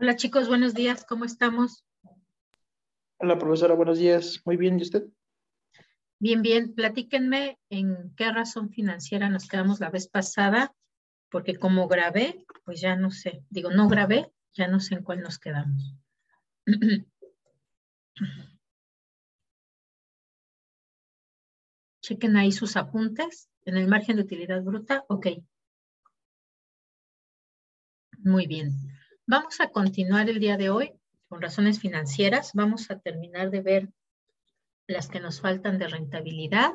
Hola chicos, buenos días, ¿cómo estamos? Hola, profesora, buenos días. Muy bien, ¿y usted? Bien, bien, platíquenme en qué razón financiera nos quedamos la vez pasada, porque como grabé, pues ya no sé, digo, no grabé, ya no sé en cuál nos quedamos. Chequen ahí sus apuntes en el margen de utilidad bruta, ok, muy bien. Vamos a continuar el día de hoy con razones financieras, vamos a terminar de ver las que nos faltan de rentabilidad,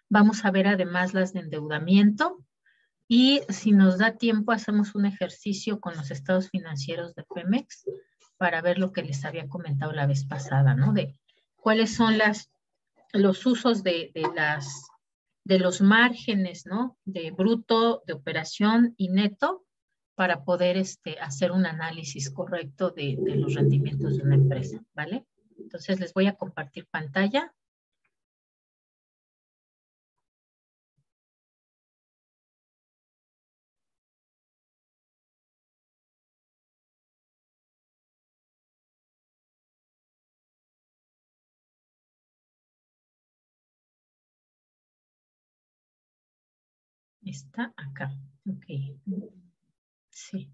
vamos a ver además las de endeudamiento. Y si nos da tiempo, hacemos un ejercicio con los estados financieros de Pemex para ver lo que les había comentado la vez pasada, ¿no? De cuáles son los usos de los márgenes, ¿no? De bruto, de operación y neto para poder hacer un análisis correcto de los rendimientos de una empresa, ¿vale? Entonces les voy a compartir pantalla. Está acá, ok. Sí.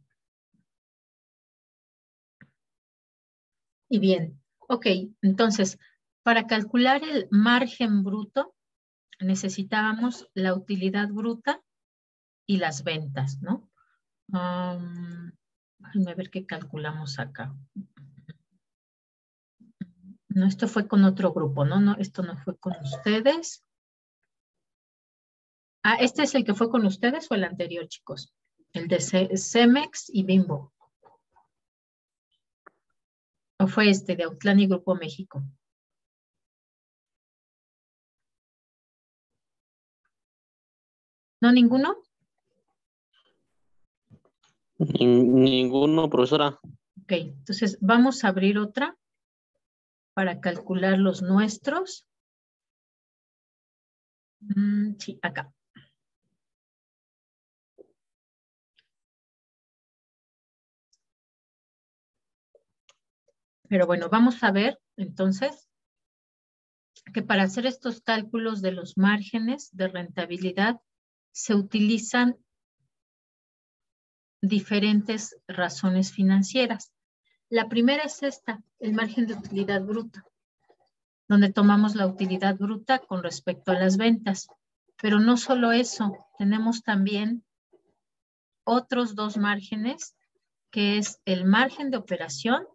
Y bien, ok, entonces, para calcular el margen bruto, necesitábamos la utilidad bruta y las ventas, ¿no? Déjenme ver qué calculamos acá. No, esto fue con otro grupo, ¿no? No, esto no fue con ustedes. Ah, ¿este es el que fue con ustedes o el anterior, chicos? El de Cemex y Bimbo. ¿O fue este de Autlán y Grupo México? ¿No, ninguno? Ninguno, profesora. Ok, entonces vamos a abrir otra para calcular los nuestros. Sí, acá. Pero bueno, vamos a ver entonces que para hacer estos cálculos de los márgenes de rentabilidad se utilizan diferentes razones financieras. La primera es esta, el margen de utilidad bruta, donde tomamos la utilidad bruta con respecto a las ventas. Pero no solo eso, tenemos también otros dos márgenes, que es el margen de operación,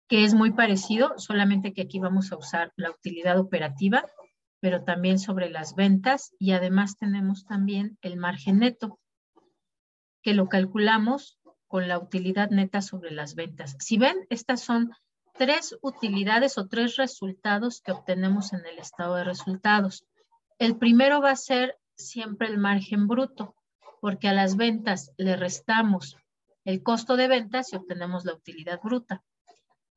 que es muy parecido, solamente que aquí vamos a usar la utilidad operativa, pero también sobre las ventas, y además tenemos también el margen neto, que lo calculamos con la utilidad neta sobre las ventas. Si ven, estas son tres utilidades o tres resultados que obtenemos en el estado de resultados. El primero va a ser siempre el margen bruto, porque a las ventas le restamos el costo de ventas y obtenemos la utilidad bruta.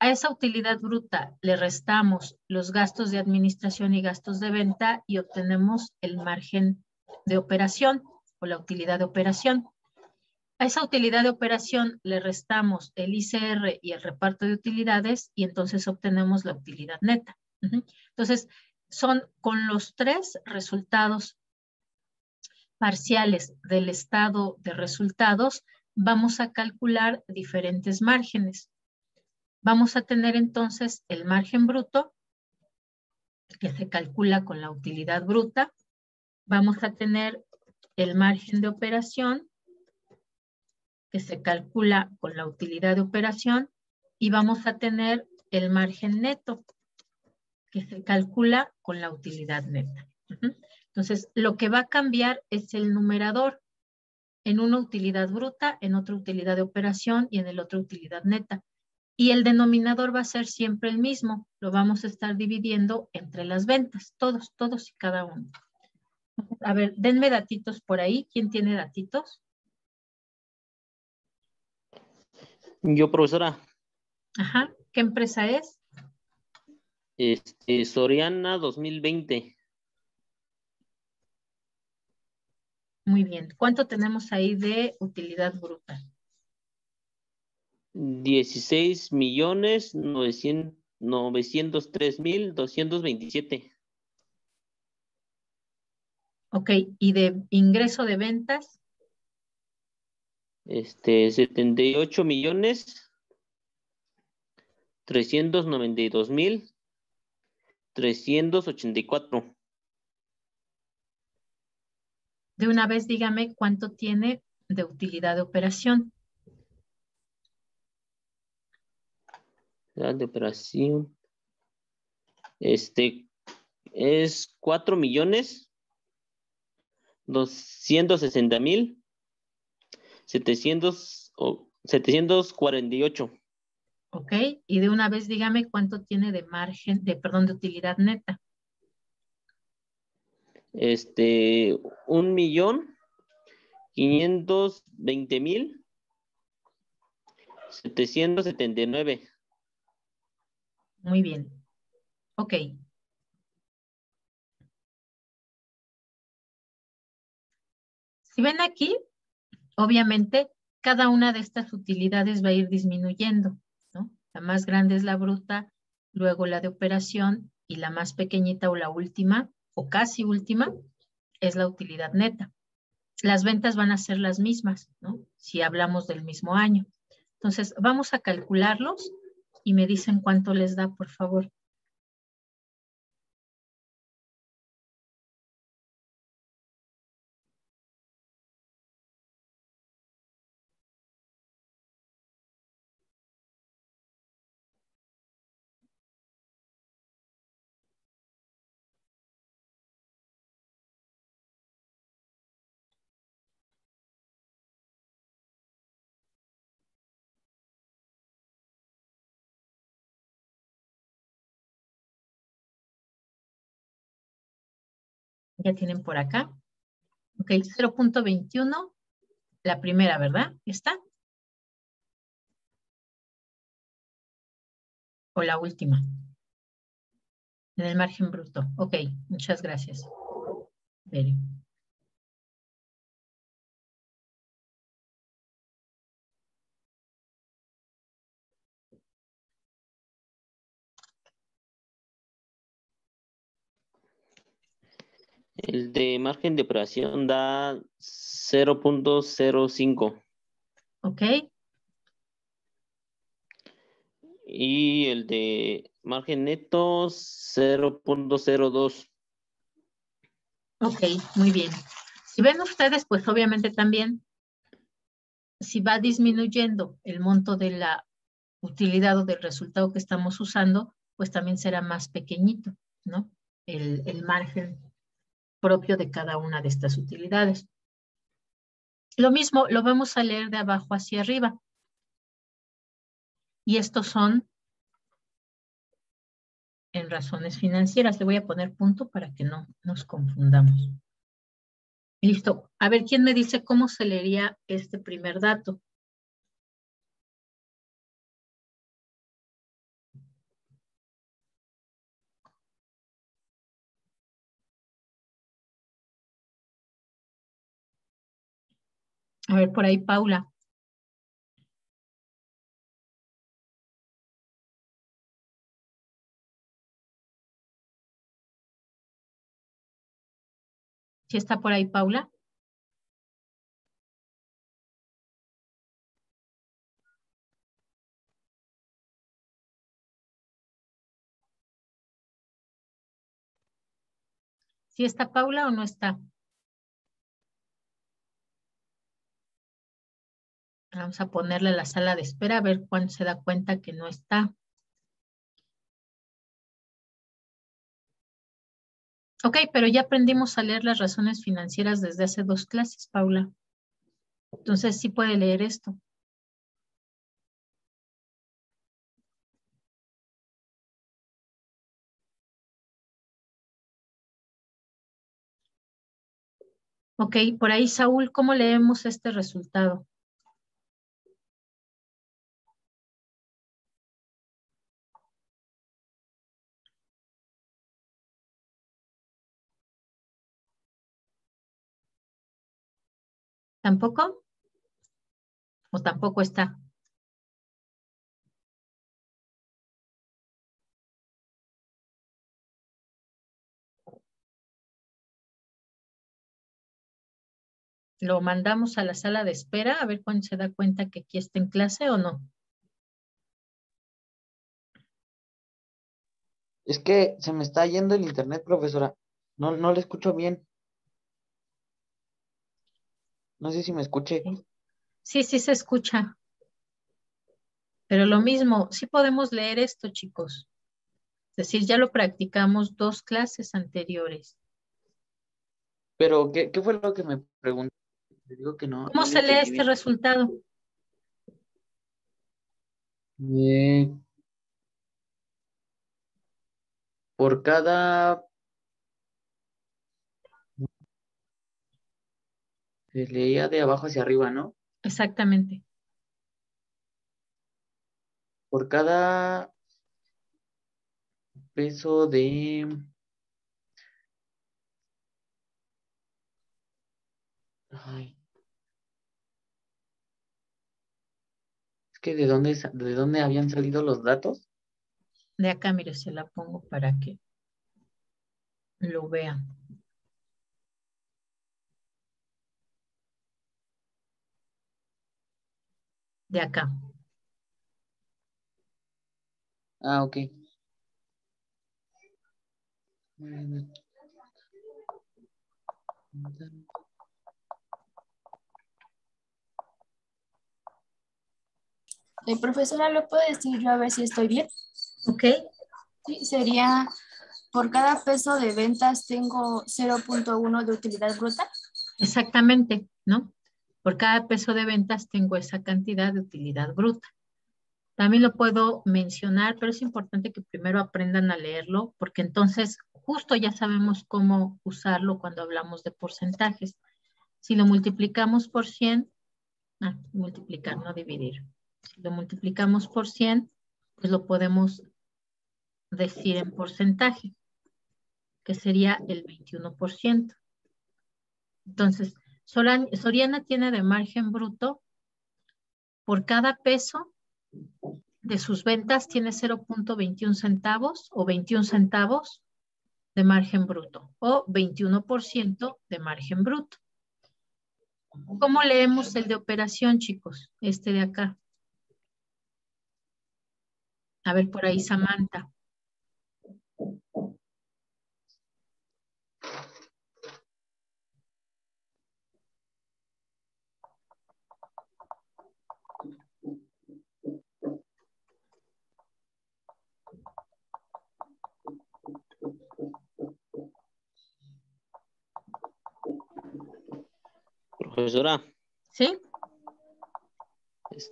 A esa utilidad bruta le restamos los gastos de administración y gastos de venta y obtenemos el margen de operación o la utilidad de operación. A esa utilidad de operación le restamos el ICR y el reparto de utilidades y entonces obtenemos la utilidad neta. Entonces, son con los tres resultados parciales del estado de resultados, vamos a calcular diferentes márgenes. Vamos a tener entonces el margen bruto, que se calcula con la utilidad bruta. Vamos a tener el margen de operación, que se calcula con la utilidad de operación. Y vamos a tener el margen neto, que se calcula con la utilidad neta. Entonces, lo que va a cambiar es el numerador. En una utilidad bruta, en otra utilidad de operación y en el otro utilidad neta. Y el denominador va a ser siempre el mismo. Lo vamos a estar dividiendo entre las ventas, todos y cada uno. A ver, denme datitos por ahí. ¿Quién tiene datitos? Yo, profesora. Ajá. ¿Qué empresa es? Soriana 2020. Muy bien. ¿Cuánto tenemos ahí de utilidad bruta? 16.903.227. Ok. ¿Y de ingreso de ventas? 78.392.384. De una vez dígame cuánto tiene de utilidad de operación. La de operación. Es 4.260.748. Ok. Y de una vez dígame cuánto tiene de margen, perdón, de utilidad neta. 1.520.779. Muy bien. Ok. Si ven aquí, obviamente, cada una de estas utilidades va a ir disminuyendo, ¿no? La más grande es la bruta, luego la de operación y la más pequeñita o la última, o casi última, es la utilidad neta. Las ventas van a ser las mismas, ¿no? Si hablamos del mismo año. Entonces, vamos a calcularlos y me dicen cuánto les da, por favor. Ya tienen por acá. Ok, 0.21, la primera, ¿verdad? ¿Está? O la última. En el margen bruto. Ok, muchas gracias. Very. El de margen de operación da 0.05. Ok, Y el de margen neto 0.02. ok, muy bien. Si ven ustedes, pues obviamente también, si va disminuyendo el monto de la utilidad o del resultado que estamos usando, pues también será más pequeñito, ¿no? El margen propio de cada una de estas utilidades. Lo mismo lo vamos a leer de abajo hacia arriba. Y estos son en razones financieras. Le voy a poner punto para que no nos confundamos. Listo. A ver, ¿quién me dice cómo se leería este primer dato? A ver, por ahí, Paula. ¿Sí está por ahí, Paula? ¿Sí está Paula o no está? Vamos a ponerle la sala de espera a ver cuándo se da cuenta que no está. Ok, pero ya aprendimos a leer las razones financieras desde hace 2 clases, Paula. Entonces sí puede leer esto. Ok, por ahí, Saúl, ¿cómo leemos este resultado? ¿Tampoco? ¿O tampoco está? Lo mandamos a la sala de espera a ver cuándo se da cuenta que aquí está en clase o no. Es que se me está yendo el internet, profesora. No le escucho bien. No sé si me escuche. Sí, sí se escucha. Pero lo mismo, sí podemos leer esto, chicos. Es decir, ya lo practicamos 2 clases anteriores. Pero, ¿qué fue lo que me preguntó? Le digo que ¿Cómo no le se lee entendí este bien. resultado? Eh, por cada... Se leía de abajo hacia arriba, ¿no? Exactamente. Por cada peso de... Ay, es que ¿de dónde habían salido los datos? De acá, mire, se la pongo para que lo vean. De acá. Ah, ok. Profesora, ¿lo puedo decir yo a ver si estoy bien? ¿Ok? Sí, sería por cada peso de ventas tengo 0.1 de utilidad bruta. Exactamente, ¿no? Por cada peso de ventas tengo esa cantidad de utilidad bruta. También lo puedo mencionar, pero es importante que primero aprendan a leerlo, porque entonces justo ya sabemos cómo usarlo cuando hablamos de porcentajes. Si lo multiplicamos por 100, multiplicar, no dividir. Si lo multiplicamos por 100, pues lo podemos decir en porcentaje, que sería el 21%. Entonces, Soriana tiene de margen bruto, por cada peso de sus ventas tiene 0.21 centavos o 21 centavos de margen bruto o 21% de margen bruto. ¿Cómo leemos el de operación, chicos? Este de acá. A ver, por ahí Samantha. Profesora, ¿Sí?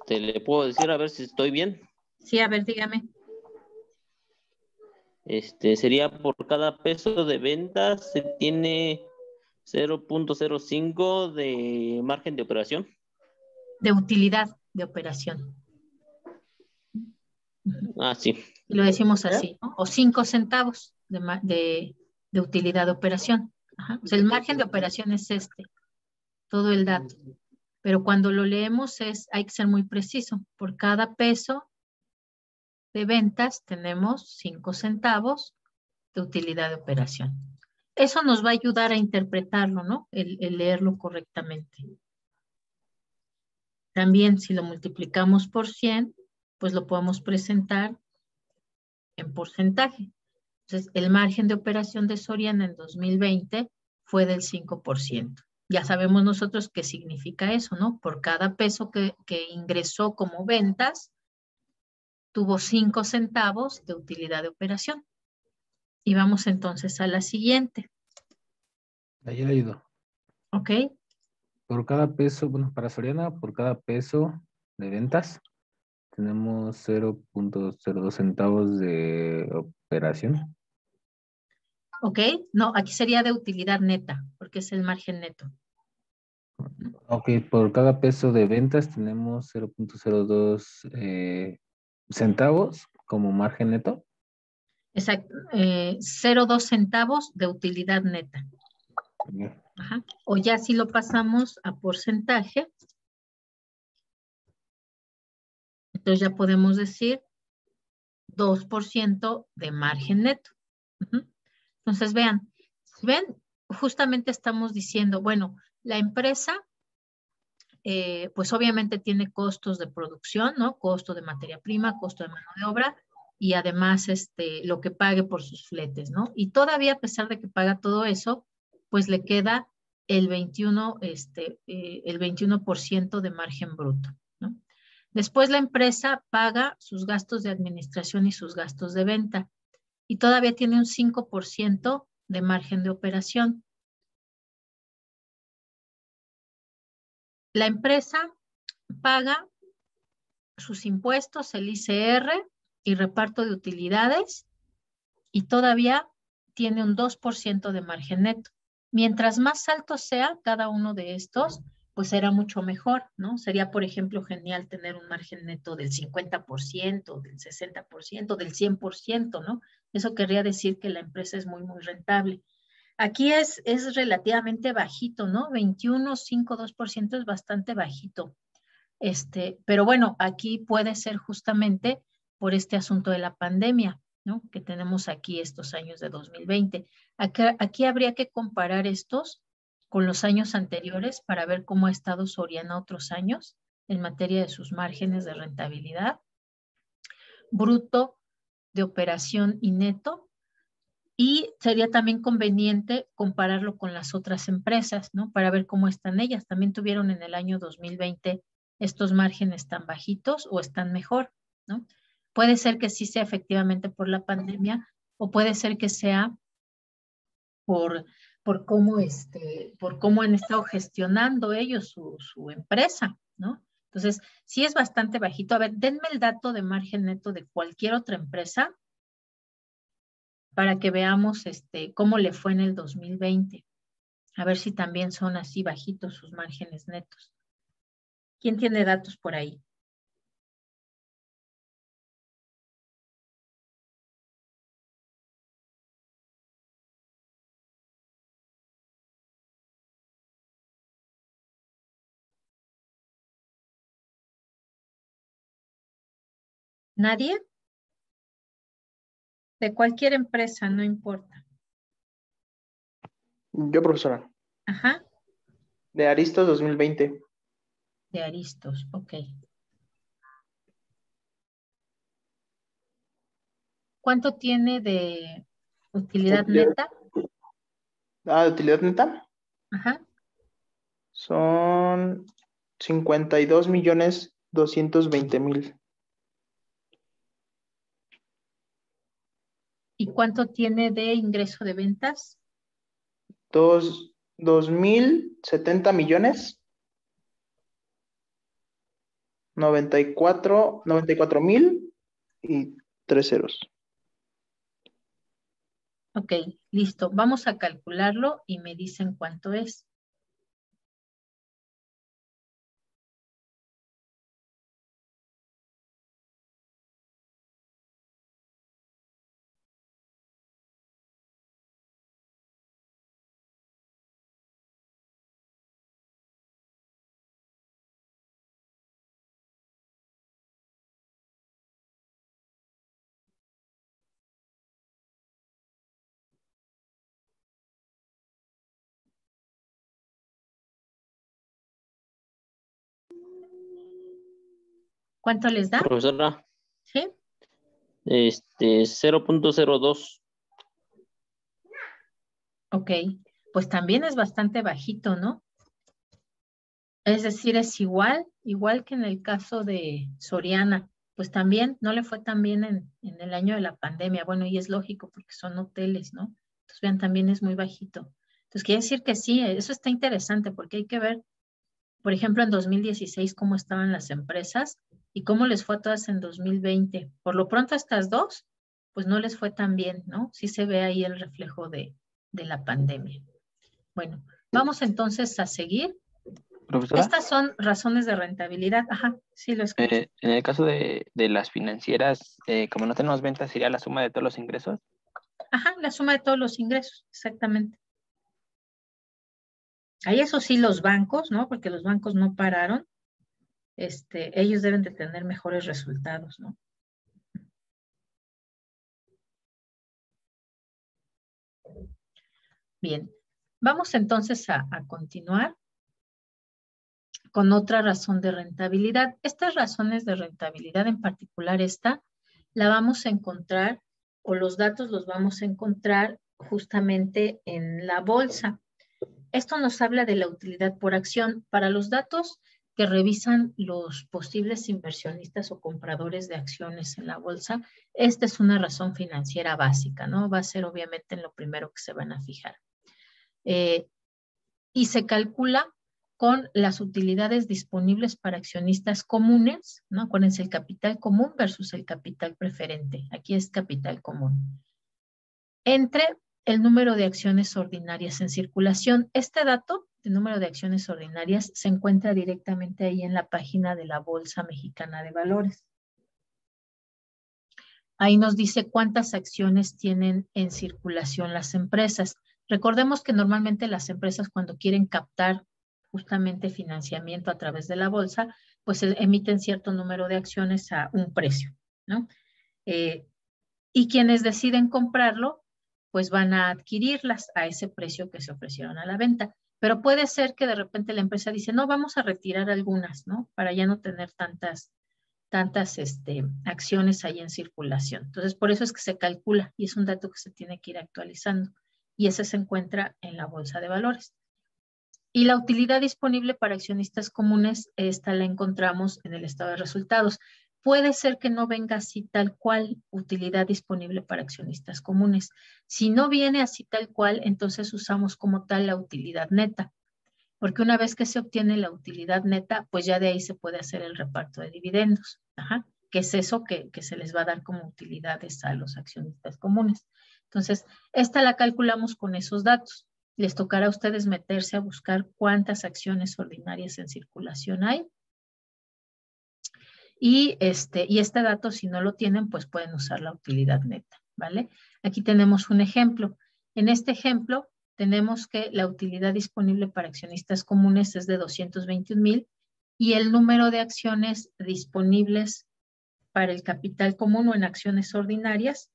¿le puedo decir a ver si estoy bien? Sí, a ver, dígame. Sería por cada peso de ventas se tiene 0.05 de margen de operación. De utilidad de operación. Ah, sí. Y lo decimos así, ¿no? O 5 centavos de utilidad de operación. Ajá. O sea, el margen de operación es todo el dato. Pero cuando lo leemos hay que ser muy preciso. Por cada peso de ventas tenemos 5 centavos de utilidad de operación. Eso nos va a ayudar a interpretarlo, ¿no? El leerlo correctamente. También si lo multiplicamos por 100, pues lo podemos presentar en porcentaje. Entonces, el margen de operación de Soriana en 2020 fue del 5%. Ya sabemos nosotros qué significa eso, ¿no? Por cada peso que ingresó como ventas, tuvo 5 centavos de utilidad de operación. Y vamos entonces a la siguiente. Ahí le ayudo. ¿Ok? Por cada peso, bueno, para Soriana, por cada peso de ventas, tenemos 0.02 centavos de operación. ¿Ok? No, aquí sería de utilidad neta, porque es el margen neto. Ok, por cada peso de ventas tenemos 0.02 centavos como margen neto. Exacto. 0.2 centavos de utilidad neta. Ajá. O ya si lo pasamos a porcentaje, entonces ya podemos decir 2% de margen neto. Ujú. Entonces vean, si ven, justamente estamos diciendo, bueno, la empresa pues obviamente tiene costos de producción, ¿no? Costo de materia prima, costo de mano de obra y además lo que pague por sus fletes, ¿no? Y todavía a pesar de que paga todo eso, pues le queda el 21% de margen bruto, ¿no? Después la empresa paga sus gastos de administración y sus gastos de venta y todavía tiene un 5% de margen de operación. La empresa paga sus impuestos, el ICR y reparto de utilidades y todavía tiene un 2% de margen neto. Mientras más alto sea cada uno de estos, pues será mucho mejor, ¿no? Sería, por ejemplo, genial tener un margen neto del 50%, del 60%, del 100%, ¿no? Eso querría decir que la empresa es muy, muy rentable. Aquí es relativamente bajito, ¿no? 21,52% es bastante bajito. Pero bueno, aquí puede ser justamente por este asunto de la pandemia, ¿no? Que tenemos aquí estos años de 2020. Aquí habría que comparar estos con los años anteriores para ver cómo ha estado Soriana otros años en materia de sus márgenes de rentabilidad, bruto, de operación y neto. Y sería también conveniente compararlo con las otras empresas, ¿no? Para ver cómo están ellas. También tuvieron en el año 2020 estos márgenes tan bajitos o están mejor, ¿no? Puede ser que sí sea efectivamente por la pandemia o puede ser que sea por, por cómo han estado gestionando ellos su empresa, ¿no? Entonces, sí es bastante bajito. A ver, denme el dato de margen neto de cualquier otra empresa para que veamos cómo le fue en el 2020. A ver si también son así bajitos sus márgenes netos. ¿Quién tiene datos por ahí? ¿Nadie? De cualquier empresa, no importa. Yo, profesora. Ajá, De Aristos 2020. de Aristos, ok. ¿Cuánto tiene de utilidad neta? De utilidad neta. Ajá. Son 52,220,000. ¿Y cuánto tiene de ingreso de ventas? 2,070 millones. 94,000 y 3 ceros. Ok, listo. Vamos a calcularlo y me dicen cuánto es. ¿Cuánto les da? Profesora, ¿Sí? 0.02. Ok, pues también es bastante bajito, ¿no? Es decir, es igual que en el caso de Soriana, pues también no le fue tan bien en el año de la pandemia. Bueno, y es lógico porque son hoteles, ¿no? Entonces, vean, también es muy bajito. Entonces, quiere decir que sí, eso está interesante porque hay que ver, por ejemplo, en 2016 cómo estaban las empresas y cómo les fue a todas en 2020. Por lo pronto, estas dos, pues no les fue tan bien, ¿no? Sí se ve ahí el reflejo de la pandemia. Bueno, vamos entonces a seguir. Profesora, Estas son razones de rentabilidad. Ajá, sí lo escucho. en el caso de las financieras, como no tenemos ventas, ¿sería la suma de todos los ingresos? Ajá, la suma de todos los ingresos, exactamente. Ahí eso sí, los bancos, ¿no? Porque los bancos no pararon. Ellos deben de tener mejores resultados, ¿no? Bien, vamos entonces a continuar con otra razón de rentabilidad. Estas razones de rentabilidad, en particular esta, la vamos a encontrar, o los datos los vamos a encontrar justamente en la bolsa. Esto nos habla de la utilidad por acción. Para los datos que revisan los posibles inversionistas o compradores de acciones en la bolsa, esta es una razón financiera básica, ¿no? Va a ser obviamente en lo primero que se van a fijar. Y se calcula con las utilidades disponibles para accionistas comunes, ¿no? Acuérdense, el capital común versus el capital preferente. Aquí es capital común. Entre el número de acciones ordinarias en circulación. Este dato de número de acciones ordinarias se encuentra directamente ahí en la página de la Bolsa Mexicana de Valores. Ahí nos dice cuántas acciones tienen en circulación las empresas. Recordemos que normalmente las empresas, cuando quieren captar justamente financiamiento a través de la bolsa, pues emiten cierto número de acciones a un precio, ¿no? Y quienes deciden comprarlo, pues van a adquirirlas a ese precio que se ofrecieron a la venta. Pero puede ser que de repente la empresa dice, no, vamos a retirar algunas, ¿no? Para ya no tener tantas acciones ahí en circulación. Entonces, por eso es que se calcula y es un dato que se tiene que ir actualizando. Y ese se encuentra en la bolsa de valores. Y la utilidad disponible para accionistas comunes, esta la encontramos en el estado de resultados. Puede ser que no venga así tal cual utilidad disponible para accionistas comunes. Si no viene así tal cual, entonces usamos como tal la utilidad neta. Porque una vez que se obtiene la utilidad neta, pues ya de ahí se puede hacer el reparto de dividendos. Ajá. Que es eso que se les va a dar como utilidades a los accionistas comunes. Entonces, esta la calculamos con esos datos. Les tocará a ustedes meterse a buscar cuántas acciones ordinarias en circulación hay. Y este dato, si no lo tienen, pues pueden usar la utilidad neta, ¿vale? Aquí tenemos un ejemplo. En este ejemplo, tenemos que la utilidad disponible para accionistas comunes es de 221,000 y el número de acciones disponibles para el capital común o en acciones ordinarias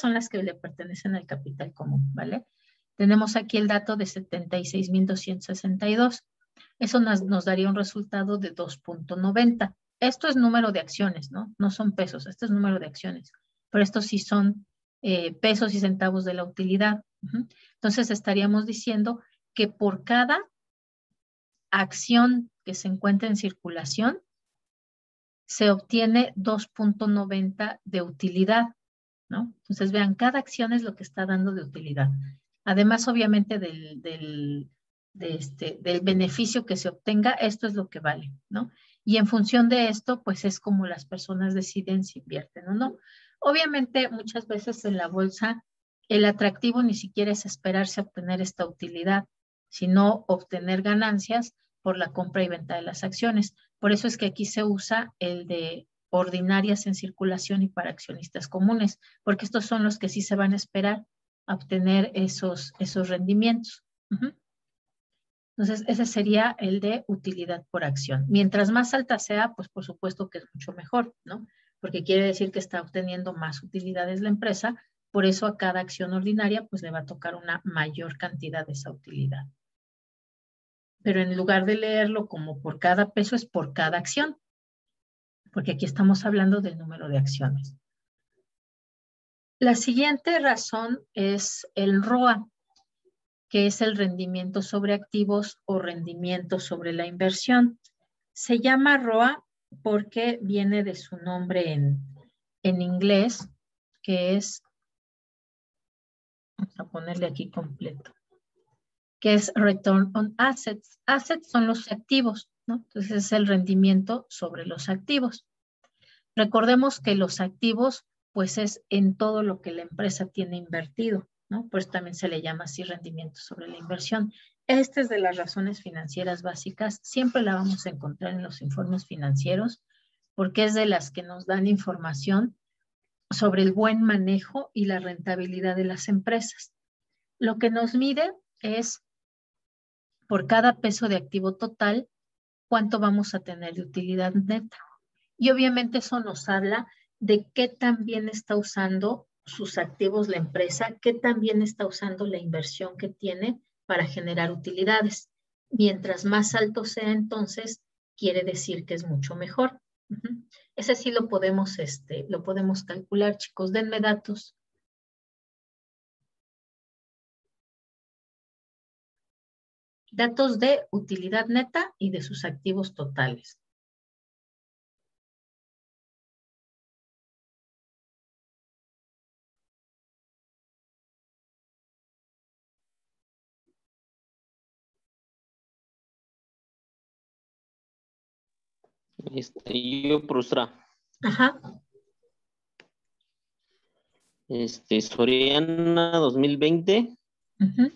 son las que le pertenecen al capital común, ¿vale? Tenemos aquí el dato de 76,262. Eso nos daría un resultado de 2.90. Esto es número de acciones, ¿no? No son pesos, este es número de acciones. Pero estos sí son pesos y centavos de la utilidad. Entonces estaríamos diciendo que por cada acción que se encuentra en circulación, se obtiene 2.90 de utilidad, ¿no? Entonces vean, cada acción es lo que está dando de utilidad. Además, obviamente, del beneficio que se obtenga, esto es lo que vale, ¿no? Y en función de esto, pues es como las personas deciden si invierten o no. Obviamente, muchas veces en la bolsa, el atractivo ni siquiera es esperarse a obtener esta utilidad, sino obtener ganancias por la compra y venta de las acciones. Por eso es que aquí se usa el de ordinarias en circulación y para accionistas comunes, porque estos son los que sí se van a esperar a obtener esos rendimientos. Entonces, ese sería el de utilidad por acción. Mientras más alta sea, pues por supuesto que es mucho mejor, ¿no? Porque quiere decir que está obteniendo más utilidades la empresa, por eso a cada acción ordinaria, pues le va a tocar una mayor cantidad de esa utilidad. Pero en lugar de leerlo como por cada peso, es por cada acción, porque aquí estamos hablando del número de acciones. La siguiente razón es el ROA, que es el rendimiento sobre activos o rendimiento sobre la inversión. Se llama ROA porque viene de su nombre en inglés, que es, vamos a ponerle aquí completo, que es Return on Assets. Assets son los activos, ¿no? Entonces es el rendimiento sobre los activos. Recordemos que los activos, pues es en todo lo que la empresa tiene invertido, ¿no? Por eso también se le llama así rendimiento sobre la inversión. Esta es de las razones financieras básicas. Siempre la vamos a encontrar en los informes financieros porque es de las que nos dan información sobre el buen manejo y la rentabilidad de las empresas. Lo que nos mide es por cada peso de activo total, cuánto vamos a tener de utilidad neta. Y obviamente eso nos habla de qué tan bien está usando sus activos la empresa, qué tan bien está usando la inversión que tiene para generar utilidades. Mientras más alto sea, entonces, quiere decir que es mucho mejor. Ese sí lo podemos calcular, chicos. Denme datos. Datos de utilidad neta y de sus activos totales. Yo Prustra. Ajá. Soriana 2020. Ujú.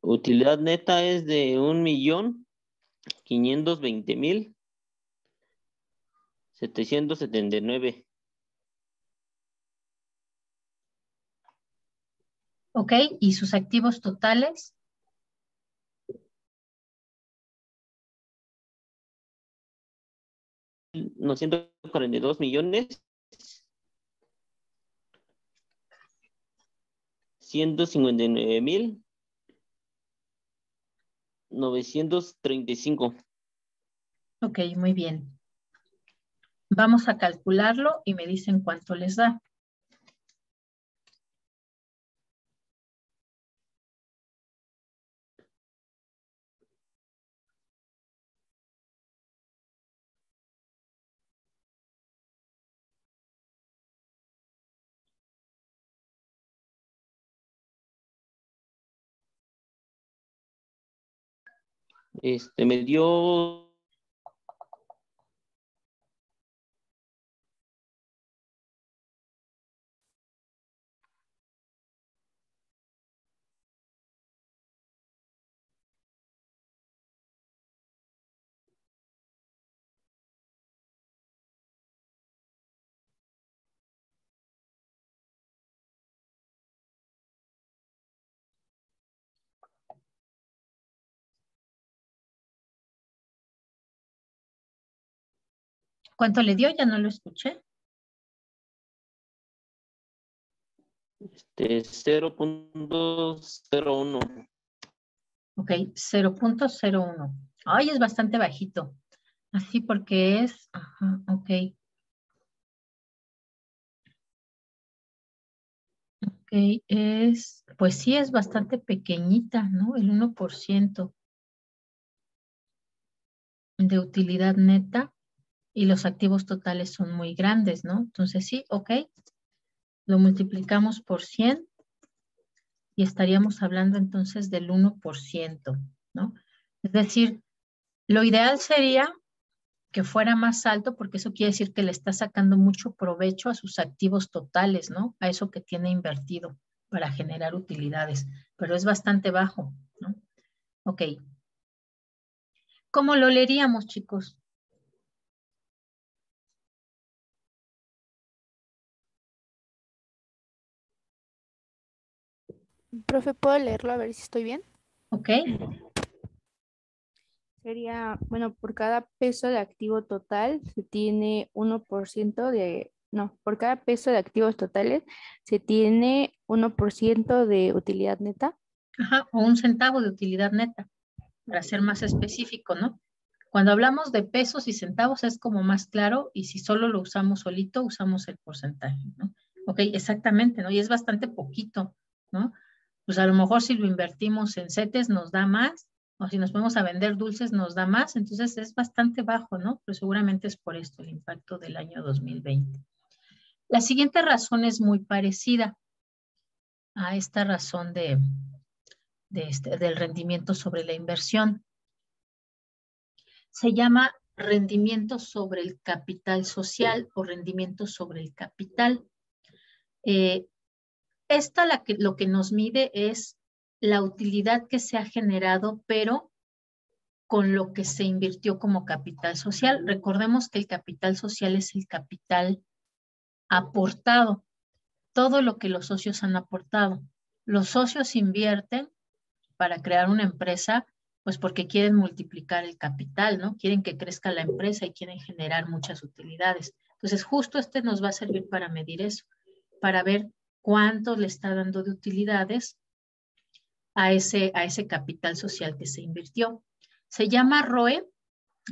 Utilidad neta es de 1,520,779. Ok, ¿y sus activos totales? No, 149,159,935. Ok, muy bien. Vamos a calcularlo y me dicen cuánto les da. Me dio ¿Cuánto le dio? Ya no lo escuché. 0,01. Ok, 0.01. Ay, es bastante bajito. Así porque es, ajá, ok. Ok, pues sí, es bastante pequeñita, ¿no? El 1% de utilidad neta y los activos totales son muy grandes, ¿no? Entonces sí, ok. Lo multiplicamos por 100 y estaríamos hablando entonces del 1%, ¿no? Es decir, lo ideal sería que fuera más alto porque eso quiere decir que le está sacando mucho provecho a sus activos totales, ¿no? A eso que tiene invertido para generar utilidades, pero es bastante bajo, ¿no? Ok. ¿Cómo lo leeríamos, chicos? Profe, ¿puedo leerlo a ver si estoy bien? Ok. Sería, bueno, por cada peso de activo total se tiene 1% de, no, por cada peso de activos totales se tiene 1% de utilidad neta. Ajá, o 1 centavo de utilidad neta, para ser más específico, ¿no? Cuando hablamos de pesos y centavos es como más claro y si solo lo usamos solito, usamos el porcentaje, ¿no? Ok, exactamente, ¿no? Y es bastante poquito, ¿no? Pues a lo mejor si lo invertimos en CETES nos da más, o si nos ponemos a vender dulces nos da más, entonces es bastante bajo, ¿no? Pero seguramente es por esto el impacto del año 2020. La siguiente razón es muy parecida a esta razón del rendimiento sobre la inversión. Se llama rendimiento sobre el capital social o rendimiento sobre el capital. Lo que nos mide es la utilidad que se ha generado, pero con lo que se invirtió como capital social. Recordemos que el capital social es el capital aportado, todo lo que los socios han aportado. Los socios invierten para crear una empresa, pues porque quieren multiplicar el capital, ¿no? Quieren que crezca la empresa y quieren generar muchas utilidades. Entonces, justo este nos va a servir para medir eso, para ver cuánto le está dando de utilidades a ese capital social que se invirtió. Se llama ROE,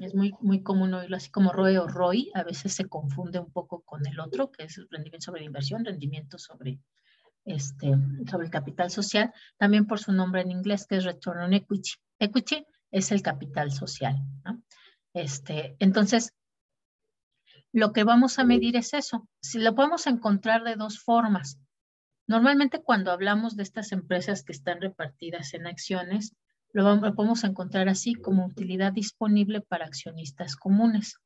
es muy común oírlo así como ROE o ROI, a veces se confunde un poco con el otro, que es el rendimiento sobre inversión, rendimiento sobre el capital social, también por su nombre en inglés, que es Return on Equity. Equity es el capital social, ¿no? Entonces, lo que vamos a medir es eso. Si lo podemos encontrar de dos formas. Normalmente cuando hablamos de estas empresas que están repartidas en acciones, lo podemos encontrar así como utilidad disponible para accionistas comunes.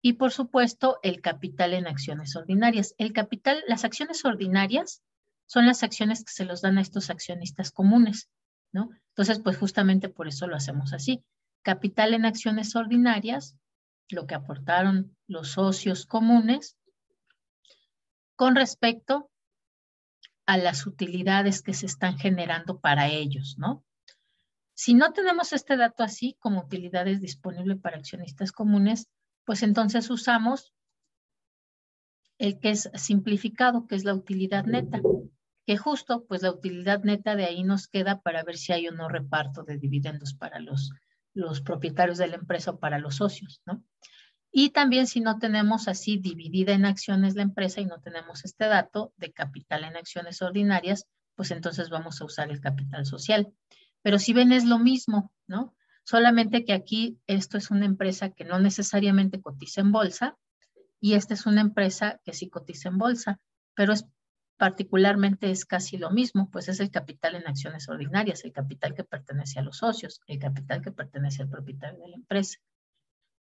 Y por supuesto, el capital en acciones ordinarias. El capital, las acciones ordinarias son las acciones que se los dan a estos accionistas comunes, ¿no? Entonces, pues justamente por eso lo hacemos así. Capital en acciones ordinarias, lo que aportaron los socios comunes con respecto a las utilidades que se están generando para ellos, ¿no? Si no tenemos este dato así como utilidades disponibles para accionistas comunes, pues entonces usamos el que es simplificado, que es la utilidad neta, que justo pues la utilidad neta de ahí nos queda para ver si hay o no reparto de dividendos para los propietarios de la empresa o para los socios, ¿no? Y también si no tenemos así dividida en acciones la empresa y no tenemos este dato de capital en acciones ordinarias, pues entonces vamos a usar el capital social. Pero si ven es lo mismo, ¿no? Solamente que aquí esto es una empresa que no necesariamente cotiza en bolsa y esta es una empresa que sí cotiza en bolsa, pero particularmente es casi lo mismo, pues es el capital en acciones ordinarias, el capital que pertenece a los socios, el capital que pertenece al propietario de la empresa.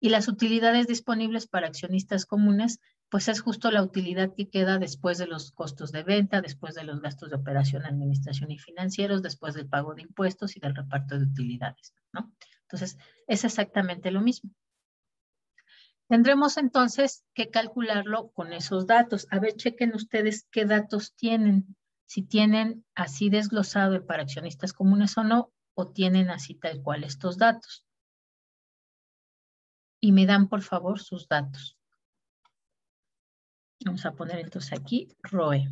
Y las utilidades disponibles para accionistas comunes, pues es justo la utilidad que queda después de los costos de venta, después de los gastos de operación, administración y financieros, después del pago de impuestos y del reparto de utilidades, ¿no? Entonces, es exactamente lo mismo. Tendremos entonces que calcularlo con esos datos. A ver, chequen ustedes qué datos tienen, si tienen así desglosado para accionistas comunes o no, o tienen así tal cual estos datos. Y me dan, por favor, sus datos. Vamos a poner entonces aquí ROE.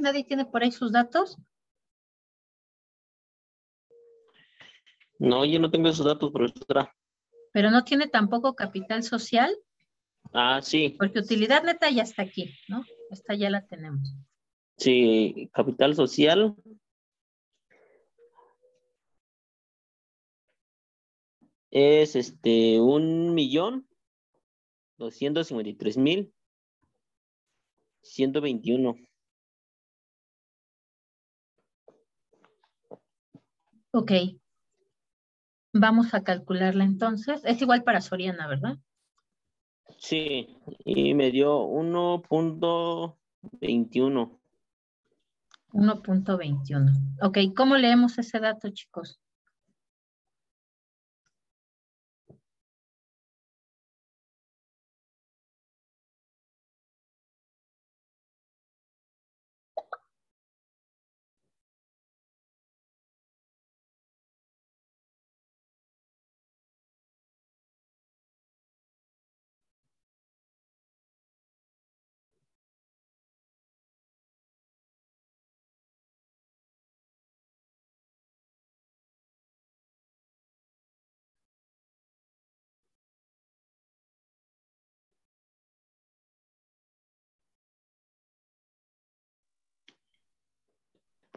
¿Nadie tiene por ahí sus datos? No, yo no tengo esos datos, profesora. Pero no tiene tampoco capital social, Ah, sí. porque utilidad neta ya está aquí, ¿no? Esta ya la tenemos. Sí, capital social. Es 1.253.121. Ok. Vamos a calcularla entonces. Es igual para Soriana, ¿verdad? Sí, y me dio 1.21. 1.21. Ok, ¿cómo leemos ese dato, chicos?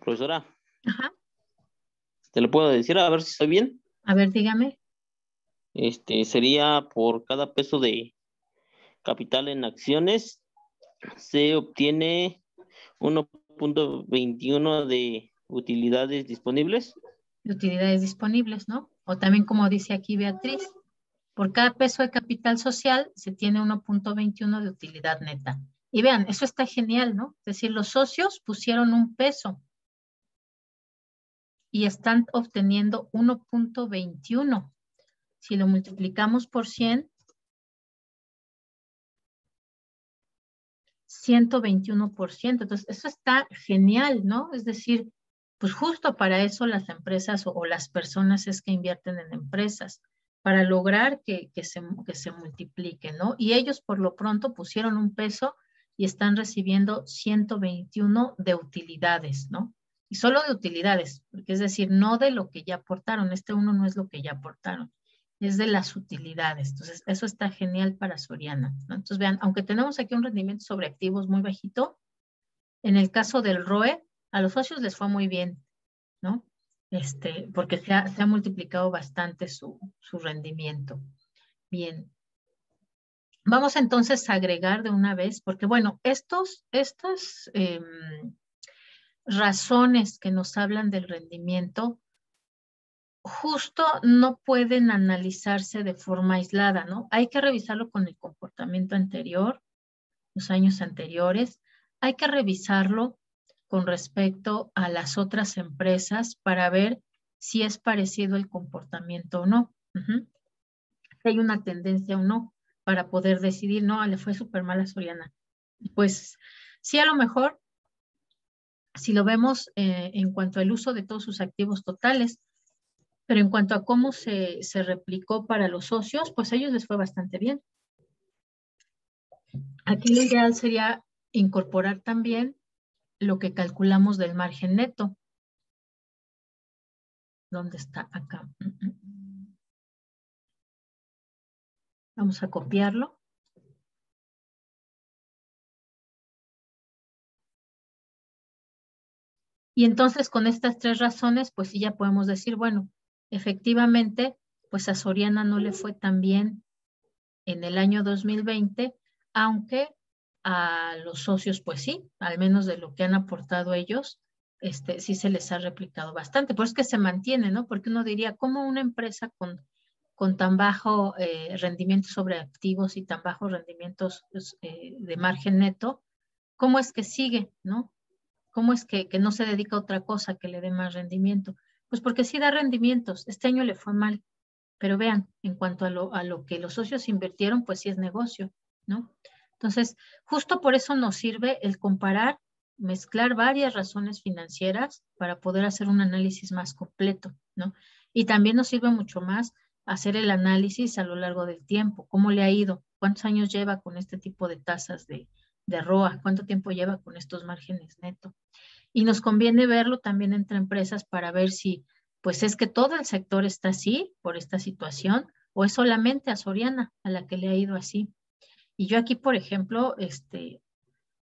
Profesora, Ajá. ¿te lo puedo decir? A ver si estoy bien. A ver, dígame. Sería por cada peso de capital en acciones, se obtiene 1.21 de utilidades disponibles. De utilidades disponibles, ¿no? O también como dice aquí Beatriz, por cada peso de capital social se tiene 1.21 de utilidad neta. Y vean, eso está genial, ¿no? Es decir, los socios pusieron un peso y están obteniendo 1.21. Si lo multiplicamos por 100, 121%. Entonces, eso está genial, ¿no? Es decir, pues justo para eso las empresas o las personas es que invierten en empresas, para lograr que se multiplique, ¿no? Y ellos por lo pronto pusieron un peso y están recibiendo 121 de utilidades, ¿no? Y solo de utilidades, porque es decir, no de lo que ya aportaron. Este uno no es lo que ya aportaron, es de las utilidades. Entonces, eso está genial para Soriana, ¿no? Entonces, vean, aunque tenemos aquí un rendimiento sobre activos muy bajito, en el caso del ROE, a los socios les fue muy bien, ¿no? Porque se ha multiplicado bastante su rendimiento. Bien. Vamos entonces a agregar de una vez, porque bueno, estas razones que nos hablan del rendimiento, justo no pueden analizarse de forma aislada, ¿no? Hay que revisarlo con el comportamiento anterior, los años anteriores. Hay que revisarlo con respecto a las otras empresas para ver si es parecido el comportamiento o no. Si hay una tendencia o no, para poder decidir, no, le fue súper mal a Soriana. Pues sí, a lo mejor, si lo vemos en cuanto al uso de todos sus activos totales, pero en cuanto a cómo se replicó para los socios, pues a ellos les fue bastante bien. Aquí lo ideal sería incorporar también lo que calculamos del margen neto. ¿Dónde está? Acá. Vamos a copiarlo. Y entonces con estas tres razones, pues sí ya podemos decir, bueno, efectivamente, pues a Soriana no le fue tan bien en el año 2020, aunque a los socios, pues sí, al menos de lo que han aportado ellos, sí se les ha replicado bastante. Por eso es que se mantiene, ¿no? Porque uno diría, ¿cómo una empresa con tan bajo rendimiento sobre activos y tan bajos rendimientos de margen neto, cómo es que sigue, ¿no? ¿Cómo es que no se dedica a otra cosa que le dé más rendimiento? Pues porque sí da rendimientos. Este año le fue mal. Pero vean, en cuanto a lo que los socios invirtieron, pues sí es negocio, ¿no? Entonces, justo por eso nos sirve el comparar, mezclar varias razones financieras para poder hacer un análisis más completo, ¿no? Y también nos sirve mucho más hacer el análisis a lo largo del tiempo. ¿Cómo le ha ido? ¿Cuántos años lleva con este tipo de tasas de ROA? ¿Cuánto tiempo lleva con estos márgenes neto? Y nos conviene verlo también entre empresas para ver si, pues es que todo el sector está así por esta situación o es solamente a Soriana a la que le ha ido así. Y yo aquí, por ejemplo,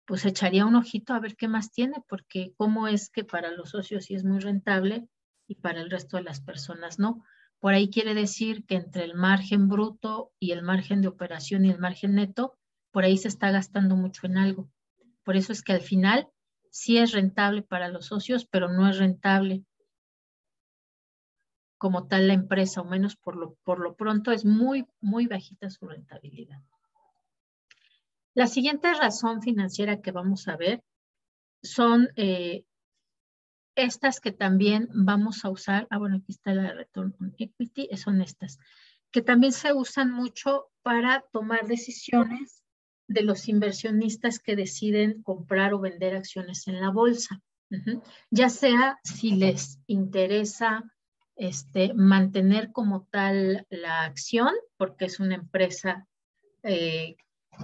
pues echaría un ojito a ver qué más tiene, porque cómo es que para los socios sí es muy rentable y para el resto de las personas no. Por ahí quiere decir que entre el margen bruto y el margen de operación y el margen neto, por ahí se está gastando mucho en algo. Por eso es que al final sí es rentable para los socios, pero no es rentable como tal la empresa, o menos por lo pronto es muy, muy bajita su rentabilidad. La siguiente razón financiera que vamos a ver son estas que también vamos a usar. Bueno, aquí está la Return on Equity, son estas, que también se usan mucho para tomar decisiones de los inversionistas que deciden comprar o vender acciones en la bolsa. Ya sea si les interesa mantener como tal la acción, porque es una empresa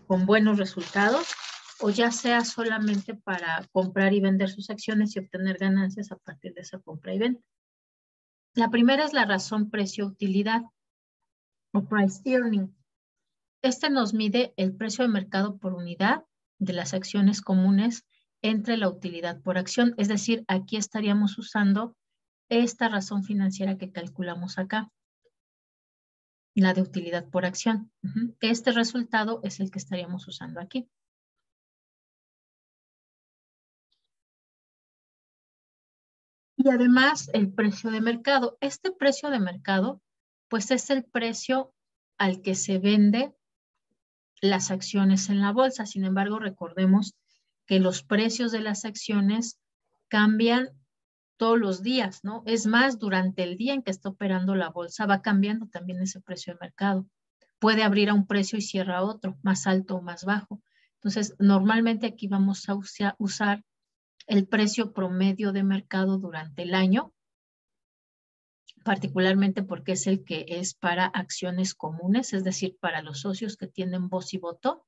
con buenos resultados, o ya sea solamente para comprar y vender sus acciones y obtener ganancias a partir de esa compra y venta. La primera es la razón precio-utilidad o price earning. Nos mide el precio de mercado por unidad de las acciones comunes entre la utilidad por acción. Es decir, aquí estaríamos usando esta razón financiera que calculamos acá, la de utilidad por acción. Este resultado es el que estaríamos usando aquí. Y además el precio de mercado. Este precio de mercado, pues es el precio al que se vende las acciones en la bolsa. Sin embargo, recordemos que los precios de las acciones cambian todos los días, ¿no? Es más, durante el día en que está operando la bolsa va cambiando también ese precio de mercado. Puede abrir a un precio y cierra a otro, más alto o más bajo. Entonces, normalmente aquí vamos a usar el precio promedio de mercado durante el año, particularmente porque es el que es para acciones comunes, es decir, para los socios que tienen voz y voto.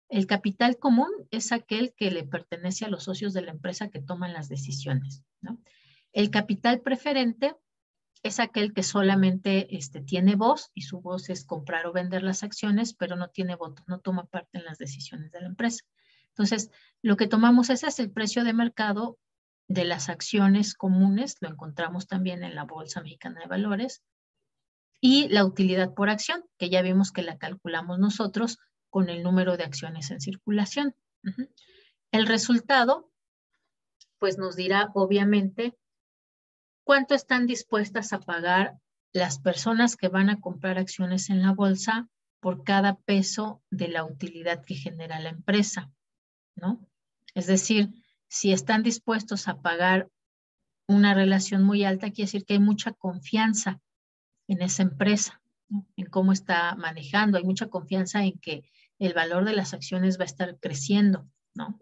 El capital común es aquel que le pertenece a los socios de la empresa que toman las decisiones, ¿no? El capital preferente es aquel que solamente tiene voz y su voz es comprar o vender las acciones, pero no tiene voto, no toma parte en las decisiones de la empresa. Entonces, lo que tomamos ese es el precio de mercado de las acciones comunes, lo encontramos también en la Bolsa Mexicana de Valores, y la utilidad por acción, que ya vimos que la calculamos nosotros con el número de acciones en circulación. El resultado, pues nos dirá obviamente cuánto están dispuestas a pagar las personas que van a comprar acciones en la bolsa por cada peso de la utilidad que genera la empresa, ¿no? Es decir, si están dispuestos a pagar una relación muy alta, quiere decir que hay mucha confianza en esa empresa, ¿no? En cómo está manejando, hay mucha confianza en que el valor de las acciones va a estar creciendo, ¿no?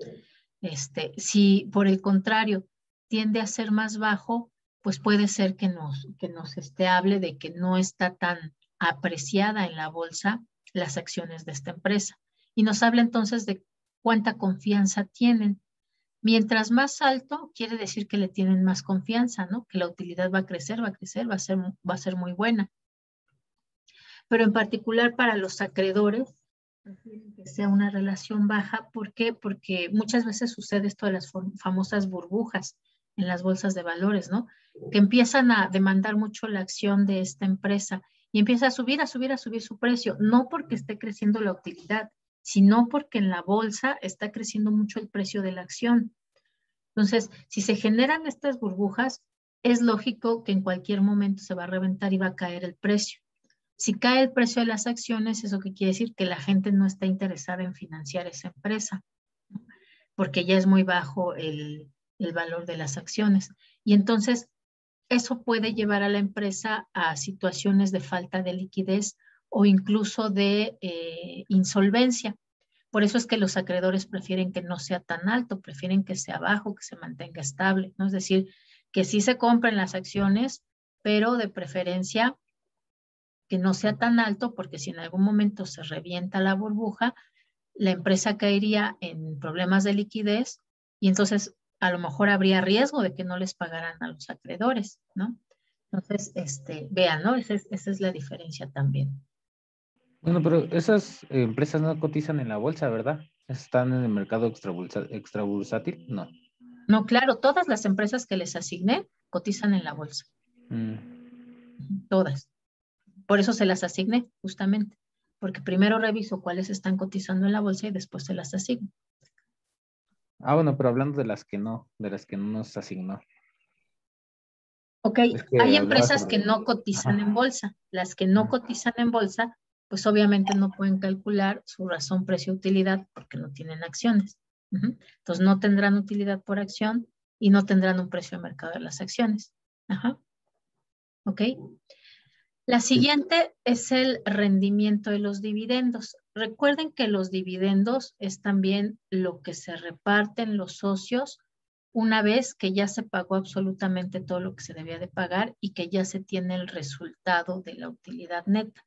Si por el contrario tiende a ser más bajo, pues puede ser que nos hable de que no está tan apreciada en la bolsa las acciones de esta empresa. Y nos habla entonces de cuánta confianza tienen. Mientras más alto, quiere decir que le tienen más confianza, ¿no? Que la utilidad va a crecer, va a ser muy buena. Pero en particular para los acreedores, prefieren que sea una relación baja. ¿Por qué? Porque muchas veces sucede esto de las famosas burbujas en las bolsas de valores, ¿no? Que empiezan a demandar mucho la acción de esta empresa y empieza a subir su precio, no porque esté creciendo la utilidad, sino porque en la bolsa está creciendo mucho el precio de la acción. Entonces, si se generan estas burbujas, es lógico que en cualquier momento se va a reventar y va a caer el precio. Si cae el precio de las acciones, ¿eso qué quiere decir? Que la gente no está interesada en financiar esa empresa, ¿no? Porque ya es muy bajo el valor de las acciones. Y entonces, eso puede llevar a la empresa a situaciones de falta de liquidez o incluso de insolvencia. Por eso es que los acreedores prefieren que no sea tan alto, prefieren que sea bajo, que se mantenga estable, ¿no? Es decir, que sí se compren las acciones, pero de preferencia que no sea tan alto, porque si en algún momento se revienta la burbuja, la empresa caería en problemas de liquidez y entonces a lo mejor habría riesgo de que no les pagaran a los acreedores, ¿no? Entonces, vean, ¿no? Esa es la diferencia también. Bueno, pero esas empresas no cotizan en la bolsa, ¿verdad? ¿Están en el mercado extrabursátil? No. No, claro, todas las empresas que les asigné cotizan en la bolsa. Todas. Por eso se las asigné, justamente. Porque primero reviso cuáles están cotizando en la bolsa y después se las asigno. Ah, bueno, pero hablando de las que no nos asignó. Ok, Es que hay hablaba empresas sobre- que no cotizan Ajá. en bolsa. Las que no cotizan en bolsa, pues obviamente no pueden calcular su razón precio-utilidad porque no tienen acciones. Entonces no tendrán utilidad por acción y no tendrán un precio de mercado de las acciones. Ajá. Ok. La siguiente es el rendimiento de los dividendos. Recuerden que los dividendos es también lo que se reparten los socios una vez que ya se pagó absolutamente todo lo que se debía de pagar y que ya se tiene el resultado de la utilidad neta.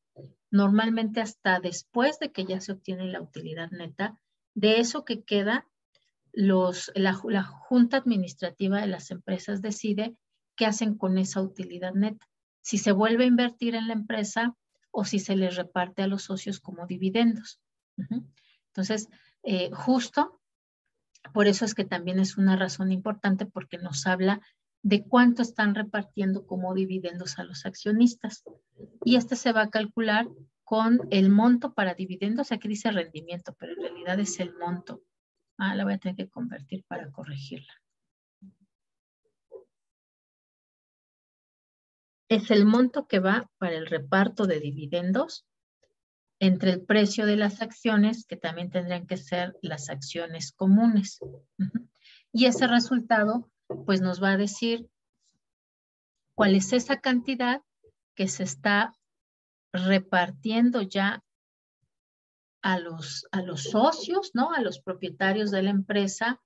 Normalmente hasta después de que ya se obtiene la utilidad neta, de eso que queda, la junta administrativa de las empresas decide qué hacen con esa utilidad neta. Si se vuelve a invertir en la empresa o si se les reparte a los socios como dividendos. Entonces, justo Por eso es que también es una razón importante porque nos habla de cuánto están repartiendo como dividendos a los accionistas. Y este se va a calcular con el monto para dividendos. Aquí dice rendimiento, pero en realidad es el monto. La voy a tener que convertir para corregirla. Es el monto que va para el reparto de dividendos entre el precio de las acciones, que también tendrían que ser las acciones comunes. Y ese resultado, pues nos va a decir cuál es esa cantidad que se está repartiendo ya a los socios, ¿no? A los propietarios de la empresa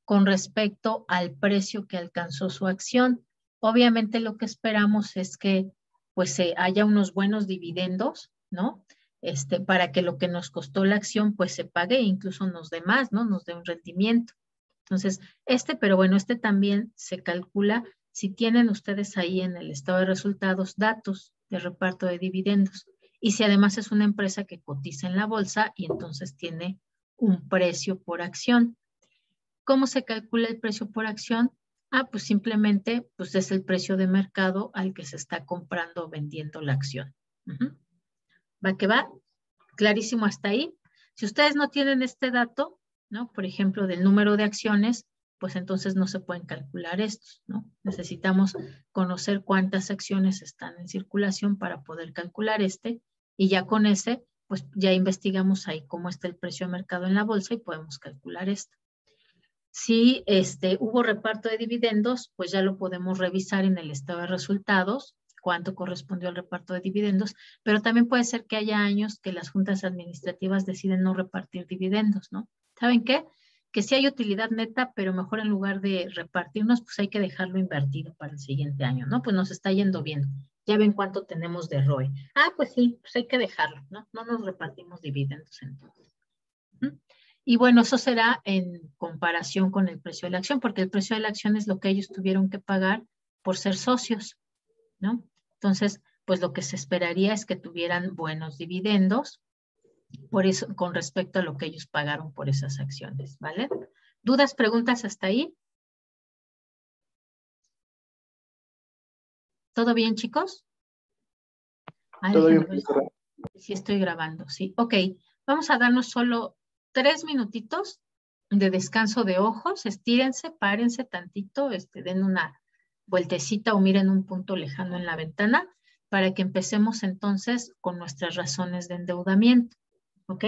con respecto al precio que alcanzó su acción. Obviamente lo que esperamos es que pues haya unos buenos dividendos, ¿no? Para que lo que nos costó la acción pues se pague e incluso nos dé más, ¿no? Nos dé un rendimiento. Entonces, pero bueno, también se calcula si tienen ustedes ahí en el estado de resultados datos de reparto de dividendos y si además es una empresa que cotiza en la bolsa y entonces tiene un precio por acción. ¿Cómo se calcula el precio por acción? Pues simplemente pues es el precio de mercado al que se está comprando o vendiendo la acción. ¿Va que va? Clarísimo hasta ahí. Si ustedes no tienen este dato, ¿no? Por ejemplo, del número de acciones, pues entonces no se pueden calcular estos, ¿no? Necesitamos conocer cuántas acciones están en circulación para poder calcular y ya con ese, pues ya investigamos ahí cómo está el precio de mercado en la bolsa y podemos calcular esto. Si hubo reparto de dividendos, pues ya lo podemos revisar en el estado de resultados, cuánto correspondió al reparto de dividendos, pero también puede ser que haya años que las juntas administrativas deciden no repartir dividendos, ¿no? ¿Saben qué? Que sí hay utilidad neta, pero mejor en lugar de repartirnos, pues hay que dejarlo invertido para el siguiente año, ¿no? Pues nos está yendo bien. Ya ven cuánto tenemos de ROE. Pues sí, pues hay que dejarlo, ¿no? No nos repartimos dividendos entonces. Y bueno, eso será en comparación con el precio de la acción, porque el precio de la acción es lo que ellos tuvieron que pagar por ser socios, ¿no? Entonces, pues lo que se esperaría es que tuvieran buenos dividendos, por eso, con respecto a lo que ellos pagaron por esas acciones, ¿vale? ¿Dudas, preguntas hasta ahí? ¿Todo bien, chicos? Todo bien, Déjenme ver profesora. si estoy grabando, sí. Ok, vamos a darnos solo 3 minutitos de descanso de ojos, estírense, párense tantito, den una vueltecita o miren un punto lejano en la ventana para que empecemos entonces con nuestras razones de endeudamiento, ¿ok?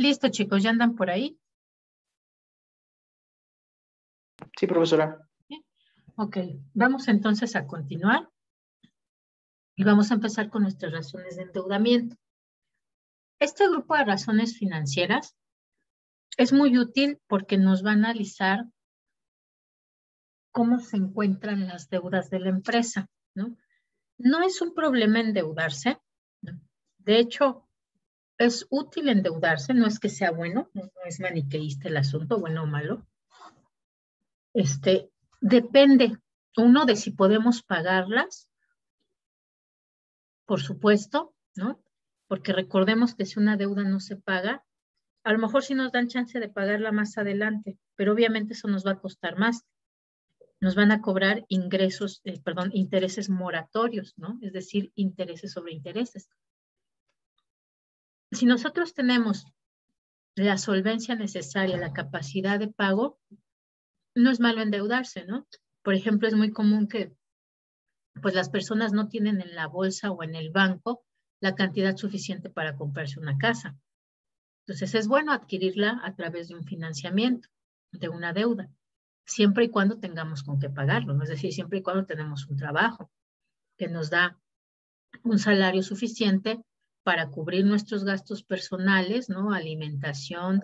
Listo, chicos, ¿ya andan por ahí? Sí, profesora. Ok, vamos entonces a continuar y vamos a empezar con nuestras razones de endeudamiento. Este grupo de razones financieras es muy útil porque nos va a analizar cómo se encuentran las deudas de la empresa, ¿no? No es un problema endeudarse, ¿no? De hecho, es útil endeudarse, no es que sea bueno, no es maniqueísta el asunto, bueno o malo. Depende, uno, de si podemos pagarlas, por supuesto, ¿no? Porque recordemos que si una deuda no se paga, a lo mejor sí nos dan chance de pagarla más adelante, pero obviamente eso nos va a costar más. Nos van a cobrar intereses moratorios, ¿no? Es decir, intereses sobre intereses. Si nosotros tenemos la solvencia necesaria, la capacidad de pago, no es malo endeudarse, ¿no? Por ejemplo, es muy común que pues las personas no tienen en la bolsa o en el banco la cantidad suficiente para comprarse una casa. Entonces es bueno adquirirla a través de un financiamiento, de una deuda, siempre y cuando tengamos con qué pagarlo, ¿no? Es decir, siempre y cuando tenemos un trabajo que nos da un salario suficiente para cubrir nuestros gastos personales, ¿no? Alimentación,